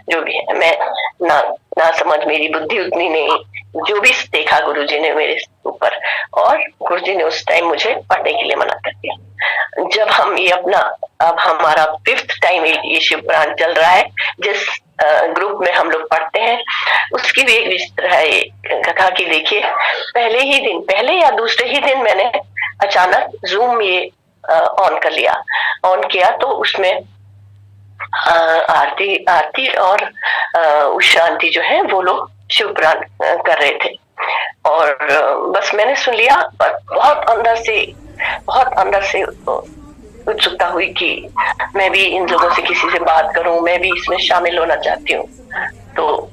मैं ना समझ, मेरी बुद्धि उतनी नहीं, जो भी देखा गुरुजी ने मेरे ऊपर, और गुरुजी ने उस टाइम मुझे पढ़ने के लिए मना कर दिया। जब हम ये अपना, अब हमारा 5th टाइम ये शिव पुराण चल रहा है, जिस ग्रुप में हम लोग पढ़ते हैं, उसकी भी एक विचित्र है ये कथा की। देखिए, पहले या दूसरे ही दिन मैंने अचानक जूम ये ऑन किया, तो उसमें आरती और उषा आंटी जो है वो लोग शिव पुराण कर रहे थे, और बस मैंने सुन लिया, पर बहुत अंदर से उत्सुकता हुई कि मैं भी इन लोगों से किसी से बात करूं, मैं भी इसमें शामिल होना चाहती हूँ। तो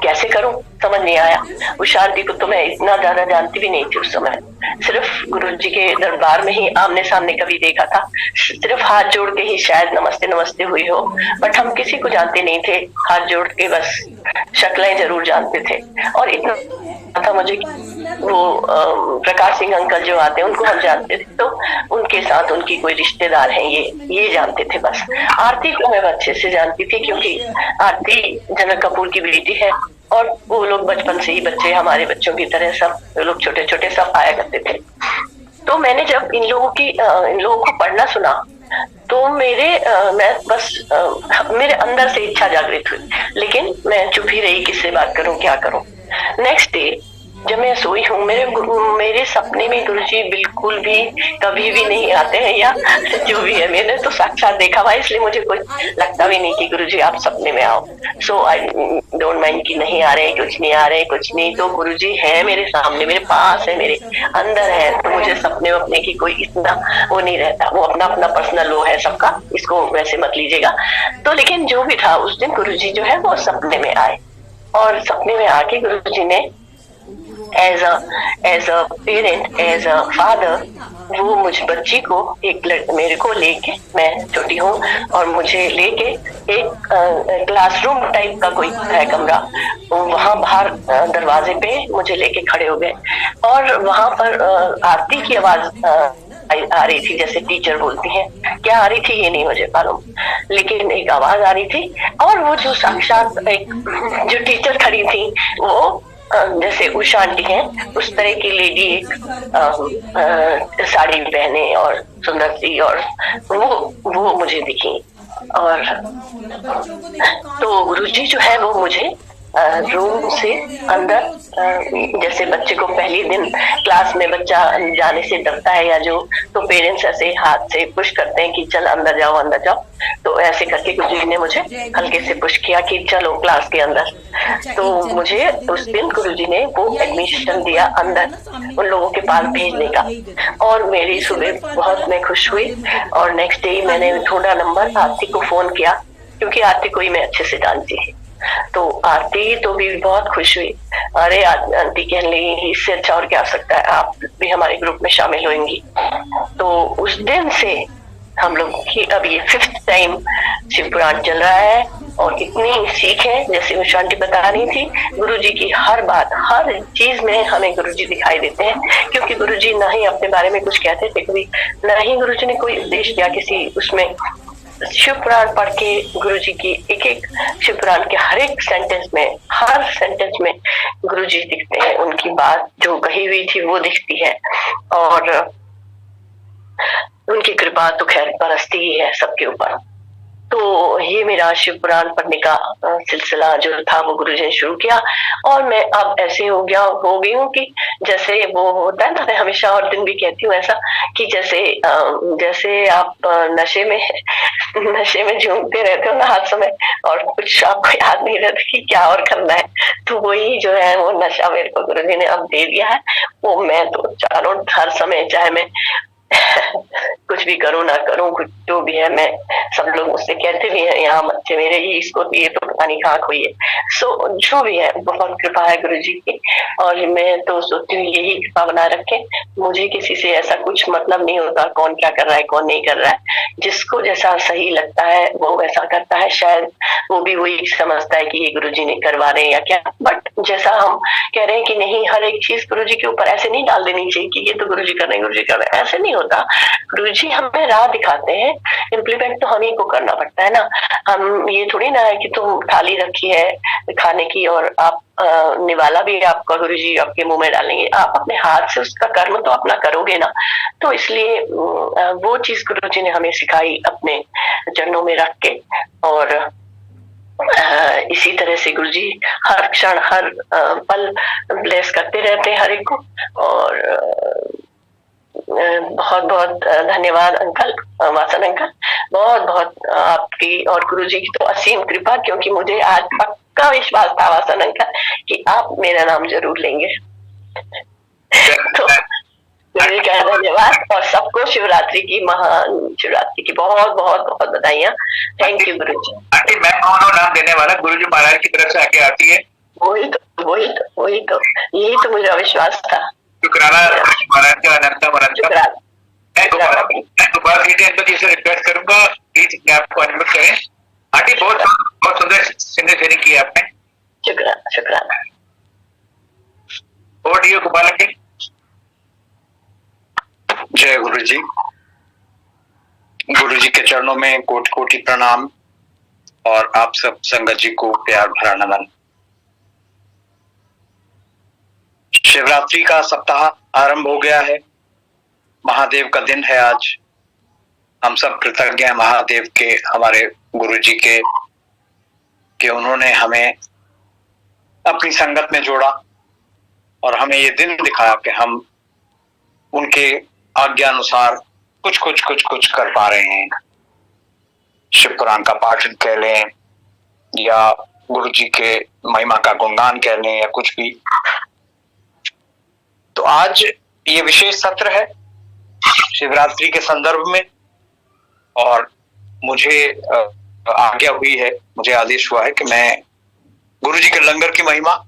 कैसे करूं समझ नहीं आया। उस शांति को तो मैं इतना ज्यादा जानती भी नहीं थी उस समय, सिर्फ गुरुजी के दरबार में ही आमने सामने कभी देखा था, सिर्फ हाथ जोड़ के ही शायद नमस्ते नमस्ते हुई हो, बट हम किसी को जानते नहीं थे, हाथ जोड़ के बस शक्लें जरूर जानते थे। और इतना था मुझे वो प्रकाश सिंह अंकल जो आते हैं उनको हम जानते थे, तो उनके साथ उनकी कोई रिश्तेदार हैं ये जानते थे बस। आरती को मैं अच्छे से जानती थी क्योंकि आरती जनरल कपूर की बेटी है और वो लोग बचपन से ही बच्चे हमारे बच्चों की तरह सब लोग छोटे छोटे सब आया करते थे। तो मैंने जब इन लोगों को पढ़ना सुना तो मैं बस मेरे अंदर से इच्छा जागृत हुई, लेकिन मैं चुप ही रही, किससे बात करूं क्या करूं। नेक्स्ट डे जब मैं सोई हूँ, मेरे सपने में गुरुजी बिल्कुल भी कभी भी नहीं आते हैं, या जो भी है मैंने तो साक्षात देखा हुआ, इसलिए मुझे कोई लगता भी नहीं कि गुरुजी आप सपने में आओ। सो आई डोंट माइंड कि नहीं आ रहे, कुछ नहीं आ रहे, कुछ नहीं, तो गुरुजी है मेरे सामने, मेरे पास है, मेरे अंदर है, तो मुझे सपने वपने की कोई इतना वो नहीं रहता। वो अपना अपना पर्सनल वो है सबका, इसको वैसे मत लीजिएगा। तो लेकिन जो भी था उस दिन गुरुजी जो है वो सपने में आए, और सपने में आके गुरुजी ने as a parent, as a father, वो मुझ बच्ची को मेरे को लेके, मैं छोटी हूँ, और मुझे लेके एक क्लासरूम टाइप का कोई है कमरा, वहां बाहर दरवाजे पे मुझे लेके खड़े हो गए, और वहां पर आरती की आवाज आ रही थी, जैसे टीचर बोलती हैं, क्या आ रही थी ये नहीं मुझे मालूम, लेकिन एक आवाज आ रही थी। और वो जो साक्षात एक जो टीचर खड़ी थी, वो जैसे उषा आंटी हैं उस तरह की लेडी, एक साड़ी पहने और सुंदर सी, और वो मुझे दिखी। और तो गुरुजी जो है वो मुझे रूम से अंदर, जैसे बच्चे को पहली दिन क्लास में बच्चा जाने से डरता है या जो, तो पेरेंट्स ऐसे हाथ से पुश करते हैं कि चल अंदर जाओ अंदर जाओ, तो ऐसे करके गुरुजी ने मुझे हल्के से पुश किया कि चलो क्लास के अंदर। तो मुझे उस दिन गुरुजी ने वो एडमिशन दिया अंदर उन लोगों के पास भेजने का, और मेरी सुबह बहुत मैं खुश हुई। और नेक्स्ट डे मैंने थोड़ा नंबर आरती को फोन किया, क्योंकि आरती को ही मैं अच्छे से जानती थी, तो आरती तो भी बहुत खुश हुई। अरे आंटी कह रही इससे अच्छा और क्या हो सकता है, आप भी हमारे ग्रुप में शामिल होंगी। तो उस दिन से हम लोग की अब ये 5th टाइम शिव पुराण चल रहा है, और इतनी सीख है, जैसे उषा आंटी बता रही थी, गुरुजी की हर बात, हर चीज में हमें गुरुजी दिखाई देते हैं, क्योंकि गुरुजी ना ही अपने बारे में कुछ कहते थे कभी, ना ही गुरुजी ने कोई उपदेश दिया किसी उसमें। शिव पुराण पढ़ के गुरुजी की एक शिव पुराण के हर एक सेंटेंस में, हर सेंटेंस में गुरुजी दिखते हैं, उनकी बात जो कही हुई थी वो दिखती है, और उनकी कृपा तो खैर बरसती ही है सबके ऊपर। तो ये मेरा शिव पुराण पढ़ने का सिलसिला जो था वो गुरुजी ने शुरू किया, और मैं अब ऐसे हो गई हूँ कि जैसे वो होता है ना, मैं हमेशा और दिन भी कहती हूँ ऐसा कि जैसे आप नशे में झूमते रहते हो ना हर समय, और कुछ आपको याद नहीं रहता कि क्या और करना है, तो वही जो है वो नशा मेरे को गुरुजी ने अब दे दिया है। वो मैं तो चारों हर समय, चाहे मैं कुछ भी करूं ना करूं, कुछ जो भी है, मैं, सब लोग मुझसे कहते भी हैं यहाँ बच्चे मेरे ही इसको ये तो पता नहीं कहाँ खोई है। सो जो भी है बहुत कृपा है गुरुजी की, और मैं तो सोचती हूँ यही कृपा बना रखे। मुझे किसी से ऐसा कुछ मतलब नहीं होता कौन क्या कर रहा है कौन नहीं कर रहा है, जिसको जैसा सही लगता है वो वैसा करता है। शायद वो भी वही समझता है कि ये गुरुजी ने करवा रहे हैं या क्या, बट जैसा हम कह रहे हैं कि नहीं, हर एक चीज गुरुजी के ऊपर ऐसे नहीं डाल देनी चाहिए कि ये तो गुरुजी कर रहे हैं, गुरुजी कर रहे हैं, ऐसे नहीं होता। गुरुजी हमें राह दिखाते हैं, इम्प्लीमेंट तो हम ही को करना पड़ता है ना। हम ये थोड़ी ना है कि तुम थाली रखी है खाने की और आप निवाला भी आपका गुरुजी आपके मुंह में डालेंगे, आप अपने हाथ से उसका कर्म तो अपना करोगे ना। तो इसलिए वो चीज गुरुजी ने हमें सिखाई अपने चरणों में रख के, और इसी तरह से गुरुजी हर क्षण हर पल ब्लेस करते रहते हैं हर एक को। और बहुत बहुत धन्यवाद अंकल, वासन अंकल, बहुत बहुत आपकी और गुरुजी की तो असीम कृपा, क्योंकि मुझे आज पक्का विश्वास था वासन अंकल कि आप मेरा नाम जरूर लेंगे। तो गुरुजी का धन्यवाद, और सबको शिवरात्रि की, महान शिवरात्रि की बहुत बहुत बहुत बधाइयाँ। Thank you Guruji. आंटी मैं कौन हूँ नाम देने वाला, गुरुजी महाराज की तरफ से आगे आती है। वही तो यही तो मुझे विश्वास था। शुक्राना महाराज का अनंता। मैं दोबारा जी से रिक्वेस्ट करूंगा प्लीज अपने आप को अनम्यूट करें। आंटी बहुत बहुत सुंदर सिंगर शेयरिंग की आपने, शुक्राना। Over to you, Gopal ji. जय गुरु जी। गुरु जी के चरणों में कोटि कोटि प्रणाम और आप सब संगत जी को प्यार भरा नमन। शिवरात्रि का सप्ताह आरंभ हो गया है। महादेव का दिन है आज। हम सब कृतज्ञ हैं महादेव के, हमारे गुरु जी के, कि उन्होंने हमें अपनी संगत में जोड़ा और हमें ये दिन दिखाया कि हम उनके आज्ञा अनुसार कुछ कर पा रहे हैं। शिव पुराण का पाठ कह लें या गुरु जी के महिमा का गुणगान कह लें या कुछ भी। तो आज ये विशेष सत्र है शिवरात्रि के संदर्भ में और मुझे आज्ञा हुई है, मुझे आदेश हुआ है कि मैं गुरु जी के लंगर की महिमा,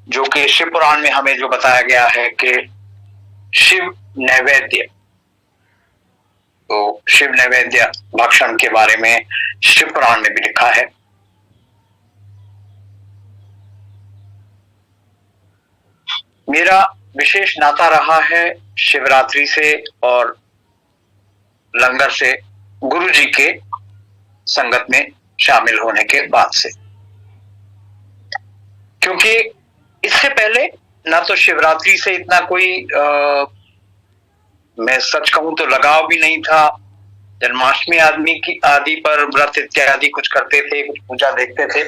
जो कि शिव पुराण में हमें जो बताया गया है कि शिव नैवेद्य, तो शिव नैवेद्य भक्षण के बारे में शिव पुराण में भी लिखा है। मेरा विशेष नाता रहा है शिवरात्रि से और लंगर से गुरु जी के संगत में शामिल होने के बाद से, क्योंकि इससे पहले ना तो शिवरात्रि से इतना कोई मैं सच कहूं तो लगाव भी नहीं था। जन्माष्टमी आदि पर व्रत इत्यादि कुछ करते थे, कुछ पूजा देखते थे।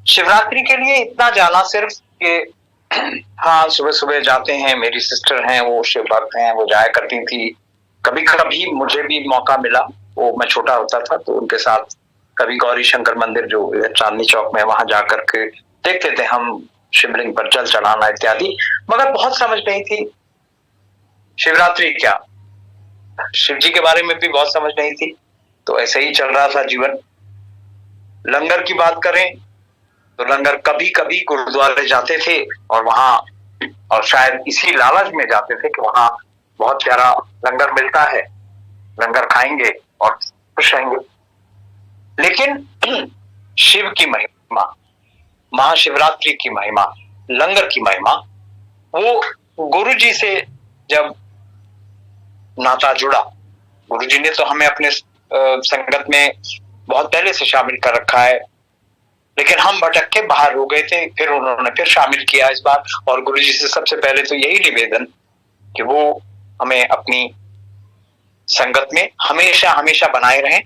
शिवरात्रि के लिए इतना जाना सिर्फ कि हाँ सुबह सुबह जाते हैं, मेरी सिस्टर हैं वो शिव भक्त हैं, वो जाया करती थी। कभी कभी मुझे भी मौका मिला, वो मैं छोटा होता था तो उनके साथ कभी गौरी शंकर मंदिर जो चांदनी चौक में, वहां जाकर के देखते थे हम शिवलिंग पर जल चढ़ाना इत्यादि। मगर बहुत समझ नहीं थी शिवरात्रि क्या, शिव जी के बारे में भी बहुत समझ नहीं थी। तो ऐसे ही चल रहा था जीवन। लंगर की बात करें तो लंगर कभी कभी गुरुद्वारे जाते थे और वहां, और शायद इसी लालच में जाते थे कि वहां बहुत प्यारा लंगर मिलता है, लंगर खाएंगे और खुश रहेंगे। लेकिन शिव की महिमा, महाशिवरात्रि की महिमा, लंगर की महिमा, वो गुरु जी से जब नाता जुड़ा, गुरु जी ने तो हमें अपने संगत में बहुत पहले से शामिल कर रखा है, लेकिन हम भटक के बाहर हो गए थे। फिर उन्होंने फिर शामिल किया इस बार। और गुरु जी से सबसे पहले तो यही निवेदन कि वो हमें अपनी संगत में हमेशा हमेशा बनाए रहें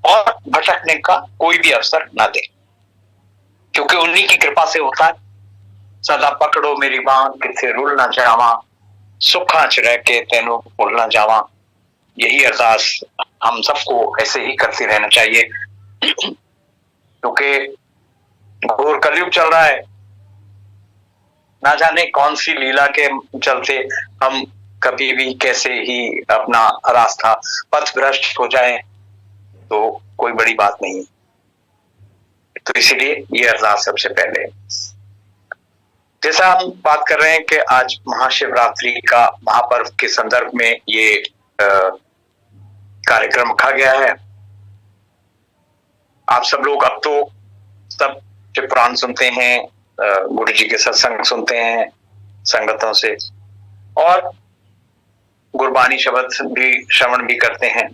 और भटकने का कोई भी अवसर ना दे, क्योंकि उन्हीं की कृपा से होता है। सदा पकड़ो मेरी बांह, किथे रुल ना जावा, सुखा च रह के तेनों भूल ना जावा। यही अरदास हम सबको ऐसे ही करते रहना चाहिए, क्योंकि घोर कलयुग चल रहा है। ना जाने कौन सी लीला के चलते हम कभी भी कैसे ही अपना रास्ता पथ भ्रष्ट हो जाए, तो कोई बड़ी बात नहीं। तो इसीलिए ये अरदास सबसे पहले। जैसा हम बात कर रहे हैं कि आज महाशिवरात्रि का महापर्व के संदर्भ में ये कार्यक्रम रखा गया है। आप सब लोग अब तो सब शिव पुराण सुनते हैं, गुरु जी के सत्संग सुनते हैं संगतों से, और गुरबानी शब्द भी श्रवण भी करते हैं।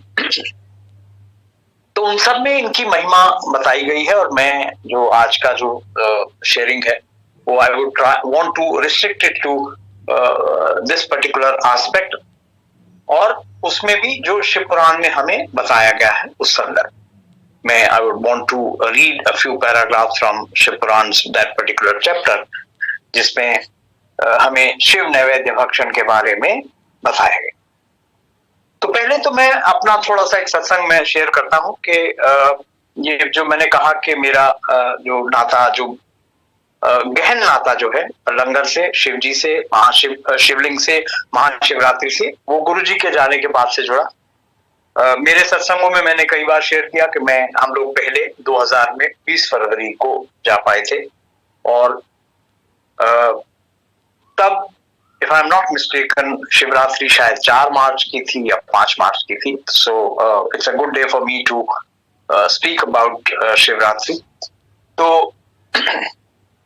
तो उन सब में इनकी महिमा बताई गई है। और मैं जो आज का जो शेयरिंग है वो I would want to restrict it to this particular aspect, और उसमें भी जो शिव पुराण में हमें बताया गया है उस संदर्भ में I would want to read a few paragraphs from Shiv Puran's that particular chapter, जिसमें हमें शिव नैवेद्य भक्षण के बारे में बताया गया। तो पहले तो मैं अपना थोड़ा सा एक सत्संग में शेयर करता हूँ कि ये जो मैंने कहा कि मेरा जो नाता, जो गहन नाता जो है लंगर से, शिव जी से, शिवलिंग से, महाशिवरात्रि से, वो गुरु जी के जाने के बाद से जुड़ा। मेरे सत्संगों में मैंने कई बार शेयर किया कि हम लोग पहले 2000 में 20 फरवरी को जा पाए थे, और तब if I am not mistaken Shivratri शायद 4 मार्च की थी या 5 मार्च की थी। So it's a good day for me to speak about Shivratri. तो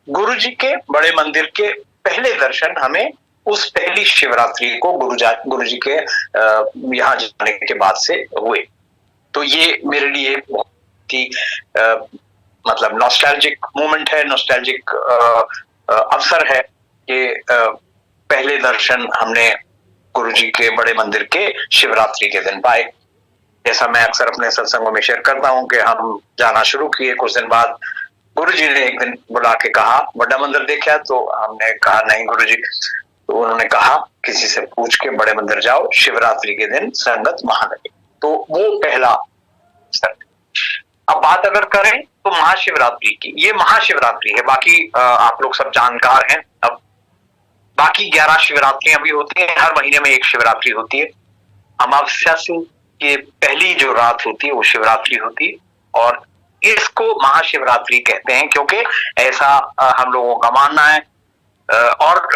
गुरु जी के बड़े मंदिर के पहले दर्शन हमें उस पहली शिवरात्रि को गुरु जी के यहाँ जाने के बाद से हुए। तो ये मेरे लिए बहुत ही मतलब नॉस्टैल्जिक मोमेंट है, नॉस्टैल्जिक अवसर है कि पहले दर्शन हमने गुरु जी के बड़े मंदिर के शिवरात्रि के दिन पाए। जैसा मैं अक्सर अपने सत्संगों में शेयर करता हूँ कि हम जाना शुरू किए, कुछ दिन बाद गुरु जी ने एक दिन बुला के कहा बड़ा मंदिर देखा, तो हमने कहा नहीं गुरु जी। तो उन्होंने कहा किसी से पूछ के बड़े मंदिर जाओ, शिवरात्रि के दिन संगत वहां लगे। तो वो पहला सर। अब बात अगर करें तो महाशिवरात्रि की, ये महाशिवरात्रि है, बाकी आप लोग सब जानकार हैं। अब बाकी 11 शिवरात्रियां भी होती हैं, हर महीने में एक शिवरात्रि होती है। अमावस्या से ये पहली जो रात होती है वो शिवरात्रि होती है, और इसको महाशिवरात्रि कहते हैं क्योंकि ऐसा हम लोगों का मानना है। और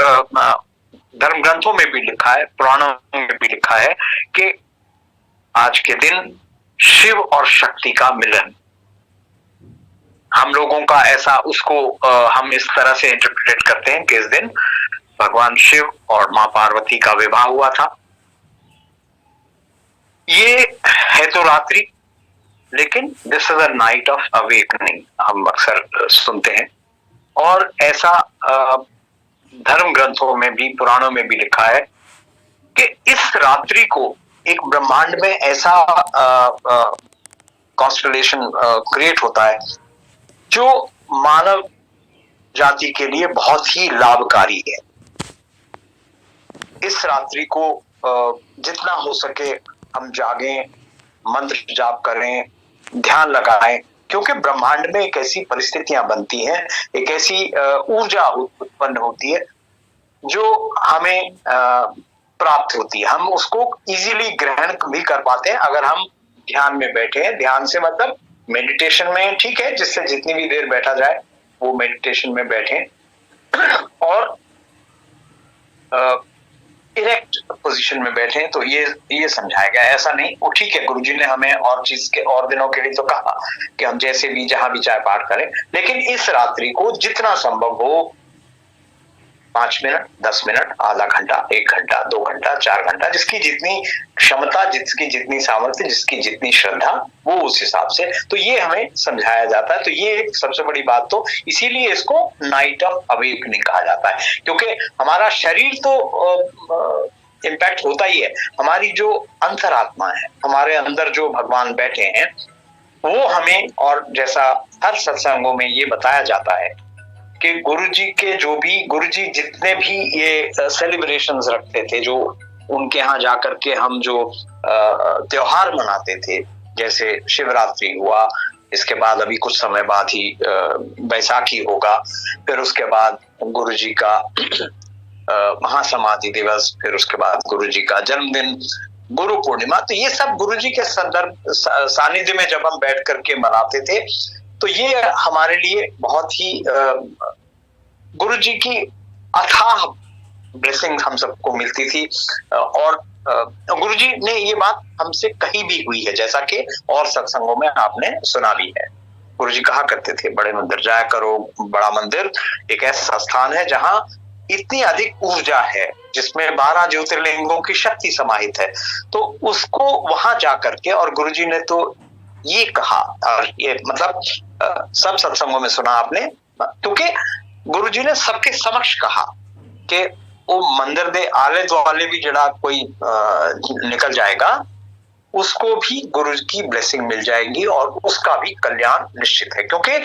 धर्म ग्रंथों में भी लिखा है, पुराणों में भी लिखा है कि आज के दिन शिव और शक्ति का मिलन। हम लोगों का ऐसा उसको हम इस तरह से इंटरप्रेट करते हैं कि इस दिन भगवान शिव और मां पार्वती का विवाह हुआ था। ये है तो रात्रि, लेकिन this is a night of awakening, हम अक्सर सुनते हैं। और ऐसा धर्म ग्रंथों में भी, पुराणों में भी लिखा है कि इस रात्रि को एक ब्रह्मांड में ऐसा कॉन्स्टेलेशन क्रिएट होता है जो मानव जाति के लिए बहुत ही लाभकारी है। इस रात्रि को जितना हो सके हम जागें, मंत्र जाप करें, ध्यान लगाएं, क्योंकि ब्रह्मांड में एक ऐसी परिस्थितियां बनती हैं, एक ऐसी ऊर्जा उत्पन्न होती है जो हमें प्राप्त होती है। हम उसको इजीली ग्रहण भी कर पाते हैं अगर हम ध्यान में बैठे हैं। ध्यान से मतलब मेडिटेशन में, ठीक है, जिससे जितनी भी देर बैठा जाए वो मेडिटेशन में बैठे और इरेक्ट पोजीशन में बैठे। तो ये समझाया गया, ऐसा नहीं वो ठीक है, गुरुजी ने हमें और चीज के और दिनों के लिए तो कहा कि हम जैसे भी जहां भी चाहे पाठ करें, लेकिन इस रात्रि को जितना संभव हो 5 मिनट, 10 मिनट, आधा घंटा, 1 घंटा, 2 घंटा, 4 घंटा, जिसकी जितनी क्षमता, जिसकी जितनी सामर्थ्य, जिसकी जितनी श्रद्धा, वो उस हिसाब से। तो ये हमें समझाया जाता है। तो ये एक सबसे बड़ी बात, तो इसीलिए इसको नाइट ऑफ अवेकनिंग कहा जाता है, क्योंकि हमारा शरीर तो इम्पैक्ट होता ही है, हमारी जो अंतरात्मा है, हमारे अंदर जो भगवान बैठे हैं, वो हमें, और जैसा हर सत्संगों में ये बताया जाता है कि गुरुजी के जो भी, गुरुजी जितने भी ये सेलिब्रेशंस रखते थे, जो उनके यहाँ जाकर के हम जो त्योहार मनाते थे, जैसे शिवरात्रि हुआ, इसके बाद अभी कुछ समय बाद ही बैसाखी होगा, फिर उसके बाद गुरुजी का महासमाधि दिवस, फिर उसके बाद गुरुजी का जन्मदिन, गुरु पूर्णिमा। तो ये सब गुरुजी के संदर्भ सानिध्य में जब हम बैठ करके मनाते थे, तो ये हमारे लिए बहुत ही गुरुजी की अथाह ब्लेसिंग हम सबको मिलती थी। और गुरुजी ने ये बात हमसे कही भी हुई है, जैसा कि और सत्संगों में आपने सुना भी है। गुरुजी कहा करते थे बड़े मंदिर जाया करो। बड़ा मंदिर एक ऐसा स्थान है जहां इतनी अधिक ऊर्जा है, जिसमें 12 ज्योतिर्लिंगों की शक्ति समाहित है। तो उसको वहां जा करके, और गुरुजी ने तो ये कहा, और ये मतलब सब सत्संगों में सुना आपने, क्योंकि गुरुजी ने सबके समक्ष कहा कि वो मंदिर दे आले दुआले भी जड़ा कोई निकल जाएगा, उसको भी गुरु की ब्लेसिंग मिल जाएगी और उसका भी कल्याण निश्चित है। क्योंकि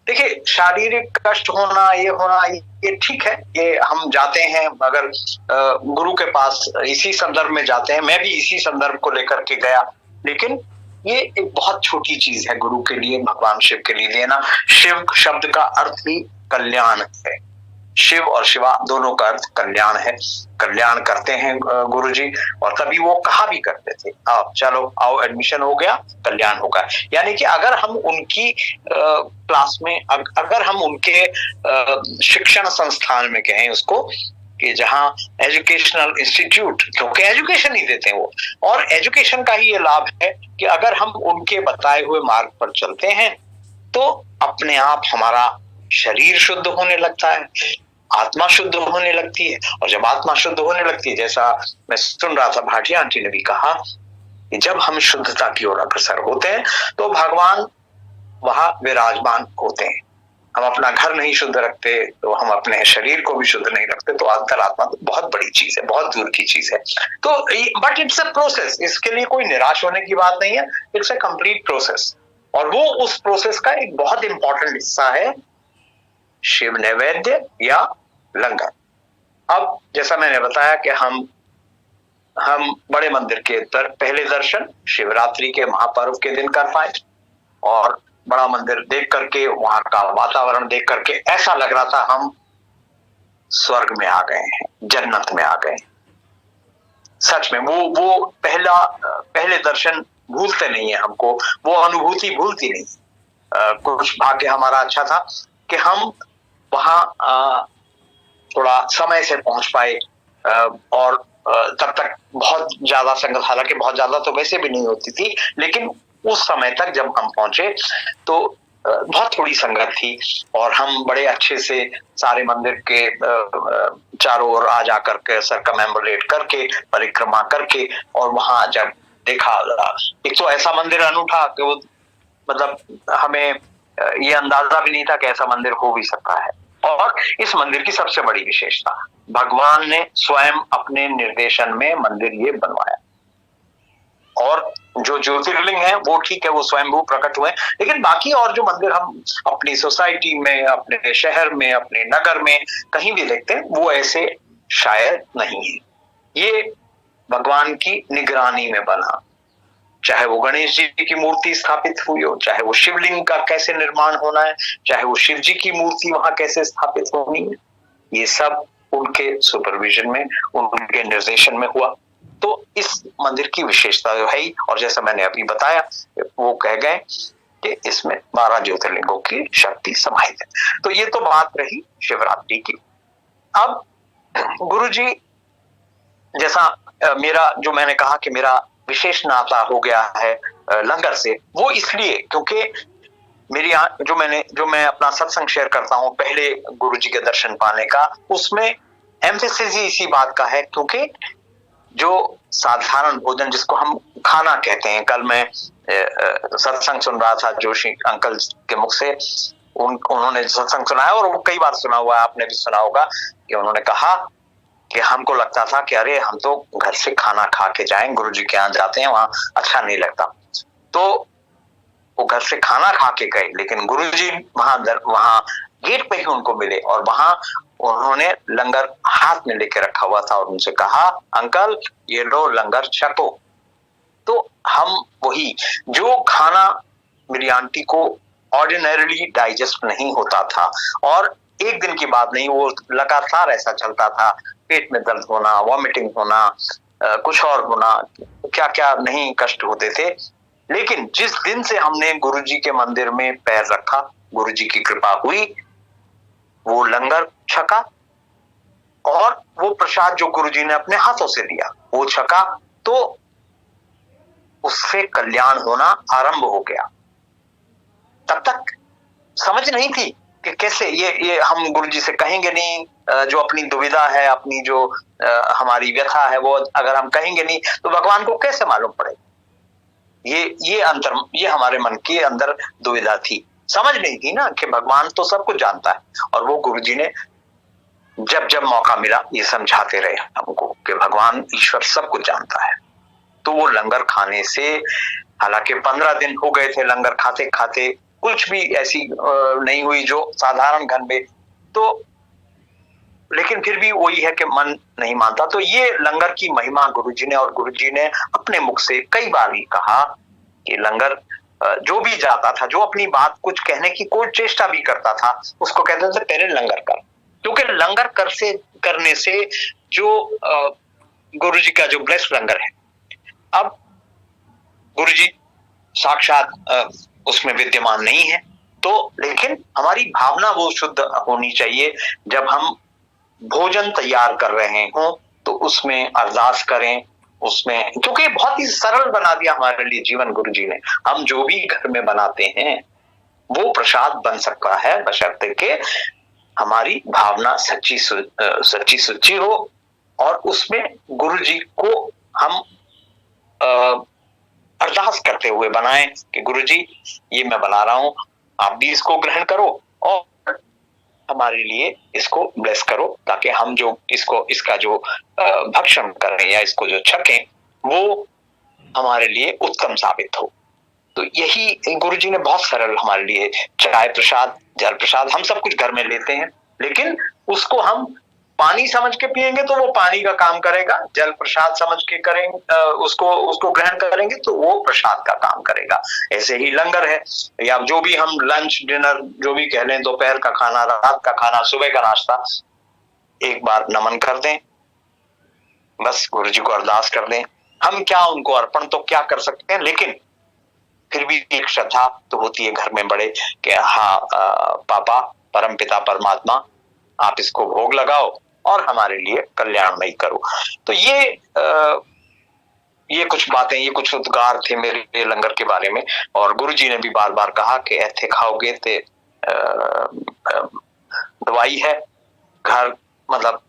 देखिए, शारीरिक कष्ट होना, ये होना, ये ठीक है, ये हम जाते हैं अगर गुरु के पास, इसी संदर्भ में जाते हैं। मैं भी इसी संदर्भ को लेकर के गया, लेकिन ये एक बहुत छोटी चीज है गुरु के लिए, भगवान शिव के लिए देना। शिव शब्द का अर्थ ही कल्याण है। शिव और शिवा दोनों का अर्थ कल्याण है। कल्याण करते हैं गुरुजी, और तभी वो कहा भी करते थे, आप चलो आओ, एडमिशन हो गया, कल्याण होगा। यानी कि अगर हम उनकी क्लास में, अगर हम उनके शिक्षण संस्थान में कहें उसको, कि जहां एजुकेशनल इंस्टीट्यूट, क्योंकि एजुकेशन ही देते हैं वो, और एजुकेशन का ही ये लाभ है कि अगर हम उनके बताए हुए मार्ग पर चलते हैं तो अपने आप हमारा शरीर शुद्ध होने लगता है, आत्मा शुद्ध होने लगती है, और जब आत्मा शुद्ध होने लगती है, जैसा मैं सुन रहा था भाटिया आंटी ने भी कहा कि जब हम शुद्धता की ओर अग्रसर होते हैं तो भगवान वहां विराजमान होते हैं। हम अपना घर नहीं शुद्ध रखते तो हम अपने शरीर को भी शुद्ध नहीं रखते, तो अंतरात्मा तो बहुत बड़ी चीज है, बहुत दूर की चीज है। तो बट इट्स अ प्रोसेस, इसके लिए कोई निराश होने की बात नहीं है, इट्स अ कंप्लीट प्रोसेस। और वो उस प्रोसेस का एक बहुत इंपॉर्टेंट हिस्सा है शिव नैवेद्य या लंगर। अब जैसा मैंने बताया कि हम बड़े मंदिर के पहले दर्शन शिवरात्रि के महापर्व के दिन कर पाए, और बड़ा मंदिर देख करके, वहां का वातावरण देख करके ऐसा लग रहा था हम स्वर्ग में आ गए हैं, जन्नत में आ गए। सच में वो पहले दर्शन भूलते नहीं है हमको, वो अनुभूति भूलती नहीं। कुछ भाग्य हमारा अच्छा था कि हम वहां थोड़ा समय से पहुंच पाए, और तब तक बहुत ज्यादा संगत, हालांकि बहुत ज्यादा तो वैसे भी नहीं होती थी, लेकिन उस समय तक जब हम पहुंचे तो बहुत थोड़ी संगत थी, और हम बड़े अच्छे से सारे मंदिर के चारों ओर आ जा करके सर्कमएम्बुलेट करके, परिक्रमा करके, और वहां जब देखा, एक तो ऐसा मंदिर अनूठा कि वो मतलब हमें ये अंदाजा भी नहीं था कि ऐसा मंदिर हो भी सकता है। और इस मंदिर की सबसे बड़ी विशेषता, भगवान ने स्वयं अपने निर्देशन में मंदिर ये बनवाया। और जो ज्योतिर्लिंग है वो ठीक है, वो स्वयंभू प्रकट हुए, लेकिन बाकी और जो मंदिर हम अपनी सोसाइटी में, अपने शहर में, अपने नगर में कहीं भी देखते हैं, वो ऐसे शायद नहीं है। ये भगवान की निगरानी में बना, चाहे वो गणेश जी की मूर्ति स्थापित हुई हो, चाहे वो शिवलिंग का कैसे निर्माण होना है, चाहे वो शिव जी की मूर्ति वहां कैसे स्थापित होनी है, ये सब उनके सुपरविजन में, उनके निर्देशन में हुआ। तो इस मंदिर की विशेषता जो है, और जैसा मैंने अभी बताया, वो कह गए कि इसमें 12 ज्योतिर्लिंगों की शक्ति समाहित है। तो ये तो बात रही शिवरात्रि की। अब गुरुजी, जैसा मेरा, जो मैंने कहा कि मेरा विशेष नाता हो गया है लंगर से, वो इसलिए क्योंकि मेरी जो मैं अपना सत्संग शेयर करता हूँ पहले गुरुजी के दर्शन पाने का, उसमें एम्फेसिस ही इसी बात का है, क्योंकि जो साधारण भोजन जिसको हम खाना कहते हैं, कल मैं सत्संग सुन रहा था जोशी अंकल के मुख से, उन्होंने सत्संग सुनाया, और वो कई बार सुना हुआ है, आपने भी सुना होगा कि उन्होंने कहा कि हमको लगता था कि अरे हम तो घर से खाना खा के जाएं, गुरुजी के यहाँ जाते हैं, वहां अच्छा नहीं लगता। तो वो घर से खाना खा के गए, लेकिन गुरुजी वहां गेट पे ही उनको मिले, और वहां उन्होंने लंगर हाथ में लेके रखा हुआ था, और उनसे कहा, अंकल ये लो लंगर छको। तो हम वही, जो खाना मेरी आंटी को ऑर्डिनरीली डाइजेस्ट नहीं होता था, और एक दिन की बात नहीं, वो लगातार ऐसा चलता था, पेट में दर्द होना, वॉमिटिंग होना, कुछ और होना, क्या क्या नहीं कष्ट होते थे। लेकिन जिस दिन से हमने गुरुजी के मंदिर में पैर रखा, गुरुजी की कृपा हुई, वो लंगर छका, और वो प्रसाद जो गुरुजी ने अपने हाथों से दिया वो छका, तो उससे कल्याण होना आरंभ हो गया। तब तक समझ नहीं थी कि कैसे ये हम गुरुजी से कहेंगे नहीं, जो अपनी दुविधा है, अपनी जो हमारी व्यथा है, वो अगर हम कहेंगे नहीं तो भगवान को कैसे मालूम पड़ेगा। ये हमारे मन के अंदर दुविधा थी, समझ नहीं थी ना कि भगवान तो सब कुछ जानता है, और वो गुरुजी ने जब जब मौका मिला ये समझाते रहे हमको कि भगवान ईश्वर सब कुछ जानता है। तो वो लंगर खाने से, हालांकि 15 दिन हो गए थे लंगर खाते खाते, कुछ भी ऐसी नहीं हुई जो साधारण घर में, तो लेकिन फिर भी वही है कि मन नहीं मानता। तो ये लंगर की महिमा गुरुजी ने, और गुरुजी ने अपने मुख से कई बार ही कहा कि लंगर जो भी जाता था, जो अपनी बात कुछ कहने की कोई चेष्टा भी करता था, उसको कहते थे पहले लंगर कर, क्योंकि लंगर करने से जो गुरुजी का जो ब्लेस्ड लंगर है, अब गुरुजी साक्षात उसमें विद्यमान नहीं है, तो लेकिन हमारी भावना वो शुद्ध होनी चाहिए। जब हम भोजन तैयार कर रहे हों तो उसमें अरदास करें, उसमें, क्योंकि बहुत ही सरल बना दिया हमारे लिए जीवन गुरुजी ने। हम जो भी घर में बनाते हैं वो प्रसाद बन सकता है, बशर्ते के हमारी भावना सच्ची सुच्ची हो और उसमें गुरु जी को हम अरदास करते हुए बनाएं कि गुरु जी ये मैं बना रहा हूं, आप भी इसको ग्रहण करो और हमारे लिए इसको ब्लेस करो, ताकि हम जो इसका जो भक्षण करें या इसको जो छकें वो हमारे लिए उत्तम साबित हो। तो यही गुरु जी ने बहुत सरल हमारे लिए, चाय प्रसाद, जल प्रसाद, हम सब कुछ घर में लेते हैं, लेकिन उसको हम पानी समझ के पिएंगे तो वो पानी का काम करेगा, जल प्रसाद समझ के करेंगे, उसको ग्रहण करेंगे तो वो प्रसाद का काम करेगा। ऐसे ही लंगर है या जो भी हम लंच डिनर जो भी कह लें, दोपहर का खाना, रात का खाना, सुबह का नाश्ता, एक बार नमन कर दें, बस गुरु जी को अरदास कर दें। हम क्या उनको अर्पण तो क्या कर सकते हैं, लेकिन फिर भी एक श्रद्धा तो होती है घर में बड़े कि हाँ पापा, परम पिता परमात्मा, आप इसको भोग लगाओ और हमारे लिए कल्याणमयी करो। तो ये कुछ बातें, ये कुछ उद्गार थे मेरे लंगर के बारे में। और गुरु जी ने भी बार बार कहा कि ऐथे खाओगे ते दवाई है, घर मतलब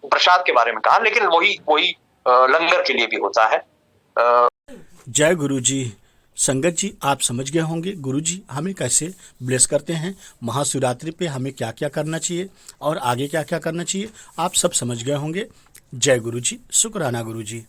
प्रसाद के बारे में कहा, लेकिन वही लंगर के लिए भी होता है। जय गुरु जी। संगत जी, आप समझ गए होंगे गुरु जी हमें कैसे ब्लेस करते हैं, महाशिवरात्रि पे हमें क्या क्या करना चाहिए और आगे क्या क्या करना चाहिए, आप सब समझ गए होंगे। जय गुरु जी, शुक्राना गुरु जी।